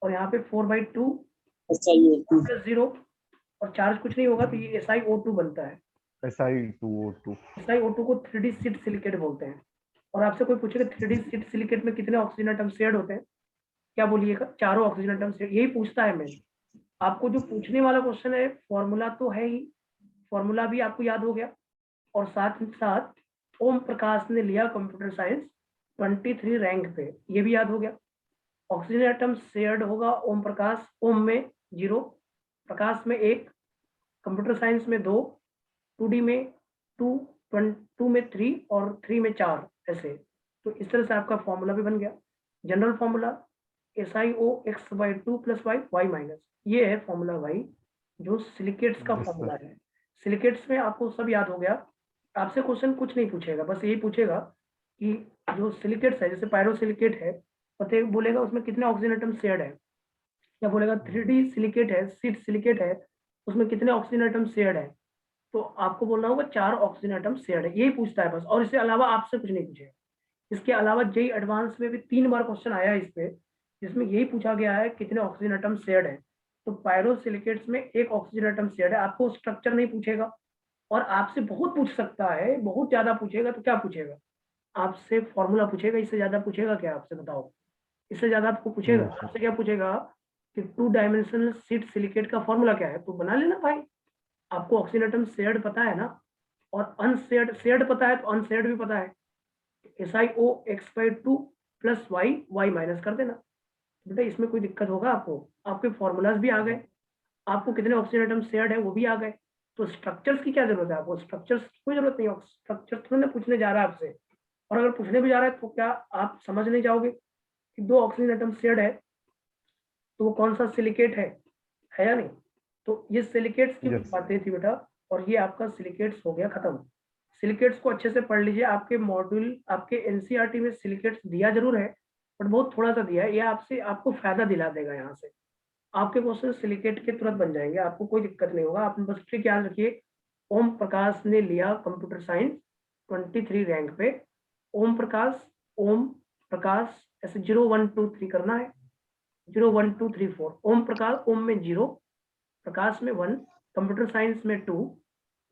और यहाँ पे 4/2 SiO2 प्लस 0, और चार्ज कुछ नहीं होगा तो ये SiO2 बनता है। Si2O2 SiO2 को 3D सीट सिलिकेट बोलते हैं। और आपसे कोई पूछेगा 3D सीट सिलिकेट में कितने ऑक्सीजन एटम शेयर्ड होते हैं, क्या बोलिएगा? 4 ऑक्सीजन एटम शेयर्ड, यही पूछता है मैं। आपको जो पूछने वाला क्वेश्चन है, फॉर्मूला तो है ही, फॉर्मूला भी आपको याद हो गया, और साथ ही साथ ओम प्रकाश ने लिया कंप्यूटर साइंस 23 रैंक पे, ये भी याद हो गया। ऑक्सीजन एटम शेयर्ड होगा ओम प्रकाश, ओम में 0, प्रकाश में 1, कंप्यूटर साइंस में 2, 2D में 2, 2 में 3, और 3 में 4, ऐसे। तो इस तरह से आपका फॉर्मूला भी बन गया। General formula SiO x/2 + y, ये है फॉर्मूला y, जो सिलिकेट्स का Yes, sir. फॉर्मूला है। सिलिकेट्स में आपको सब याद हो गया, आपसे क्वेश्चन कुछ नहीं पूछेगा, बस यही पूछेगा कि जो सिलिकेट्स है, जैसे पायरोसिलिकेट है, पता बोलेगा उसमें कितने ऑक्सीजन एटम शेयर्ड है, या बोलेगा 3D सिलिकेट है, सीट सिलिकेट है, उसमें कितने ऑक्सीजन एटम शेयर्ड है, तो आपको बोलना होगा 4 ऑक्सीजन एटम शेयर्ड है, यही पूछता है बस, और इसके अलावा आपसे कुछ नहीं पूछेगा। इसके अलावा जेई एडवांस में भी 3 बार क्वेश्चन आया है इस पे, जिसमें यही पूछा गया है कितने ऑक्सीजन एटम शेयर्ड है। तो पायरोसिलिकेट्स में 1 ऑक्सीजन एटम शेयर्ड है, आपको स्ट्रक्चर नहीं पूछेगा, और आपसे बहुत पूछ सकता है, बहुत ज्यादा पूछेगा तो क्या पूछेगा, आपसे फॉर्मूला पूछेगा, इससे ज्यादा पूछेगा क्या, आपसे बताओ, इससे ज्यादा आपको पूछेगा? sir. आपसे क्या पूछेगा कि 2 डायमेंशनल सीट सिलिकेट का फॉर्मूला क्या है, तो बना लेना भाई। आपको ऑक्सीजन एटम शेयर्ड पता है ना, और अनशेयर्ड, शेयर्ड पता है तो अनशेयर्ड भी पता है। SiO x/2 + y माइनस कर देना। बेटा इसमें कोई दिक्कत होगा आपको? आपके फॉर्मूलाज भी आ गए, आपको कितने ऑक्सीजन एटम शेयर्ड है वो भी आ गए, तो स्ट्रक्चर्स की क्या जरूरत है आपको? स्ट्रक्चर्स की कोई जरूरत नहीं है, स्ट्रक्चर थोड़ा ना पूछने जा रहा है आपसे। और अगर पूछने भी जा रहा है तो क्या आप समझ नहीं जाओगे कि 2 ऑक्सीजन एटम शेयर्ड है तो वो कौन सा सिलिकेट है या नहीं? तो ये सिलिकेट्स की Yes. बातें थी बेटा, और ये आपका सिलिकेट्स हो गया खत्म। सिलिकेट्स को अच्छे से पढ़ लीजिए, आपके मॉड्यूल, आपके एनसीईआरटी में सिलिकेट्स दिया जरूर है, बट बहुत थोड़ा सा दिया है, ये आपसे आपको फायदा दिला देगा। यहाँ से आपके क्वेश्चन सिलिकेट के तुरंत बन जाएंगे, आपको कोई दिक्कत नहीं होगा। आपने बस ट्रिक याद रखिए, ओम प्रकाश ने लिया कंप्यूटर साइंस 23 रैंक पे, ओम प्रकाश ऐसे 0 1 2 3 करना है, 0 1 2 3 4, ओम प्रकाश, ओम में 0, प्रकाश में 1, कंप्यूटर साइंस में 2,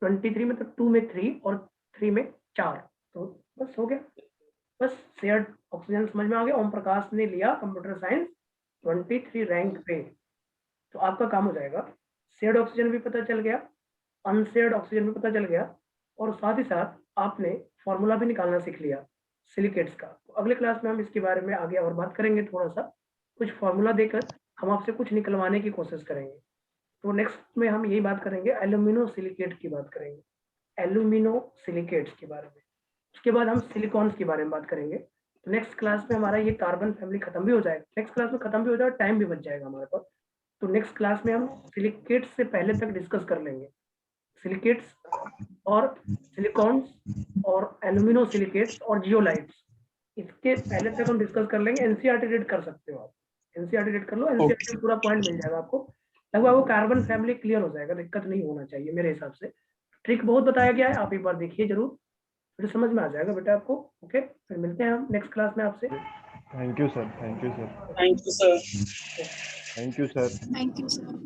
23 में तो 2 में 3 और 3 में 4, तो बस हो गया। बस शेयर्ड ऑक्सीजन समझ में आ गया। ओम प्रकाश ने लिया कंप्यूटर साइंस 23 रैंक पे, तो आपका काम हो जाएगा। शेयर्ड ऑक्सीजन भी पता चल गया, अनशेयर्ड ऑक्सीजन भी पता चल गया, और साथ ही साथ आपने फॉर्मूला भी निकालना सीख लिया सिलिकेट्स का। तो अगले क्लास में हम इसके बारे में आगे और बात करेंगे, थोड़ा सा कुछ फॉर्मूला देकर हम आपसे कुछ निकलवाने की कोशिश करेंगे। तो नेक्स्ट में हम यही बात करेंगे, एल्यूमिनो सिलिकेट की बात करेंगे, एल्यूमिनो सिलिकेट्स के बारे में। उसके बाद हम सिलिकॉन्स के बारे में बात करेंगे। तो नेक्स्ट क्लास में हमारा ये कार्बन फैमिली खत्म भी हो जाएगा, नेक्स्ट क्लास में खत्म भी हो जाएगा, टाइम भी बच जाएगा हमारे पास। तो नेक्स्ट क्लास में हम सिलिकेट्स से पहले तक डिस्कस कर लेंगे, सिलिकेट्स और सिलिकॉन्स और एल्यूमिनो सिलिकेट्स और जियोलाइट्स, इसके पहले तक हम डिस्कस कर लेंगे। एनसीईआरटी रीड कर सकते हो आप, एनसीईआरटी रीड कर लो, एनसीईआरटी में पूरा पॉइंट मिल जाएगा आपको, लगभग वो कार्बन फैमिली क्लियर हो जाएगा, दिक्कत नहीं होना चाहिए मेरे हिसाब से। ट्रिक बहुत बताया गया है, आप एक बार देखिए जरूर, फिर समझ में आ जाएगा बेटा आपको। ओके, फिर मिलते हैं हम नेक्स्ट क्लास में आपसे। Thank you, sir. Thank you, sir. Thank you sir. Thank you, sir. Thank you, sir.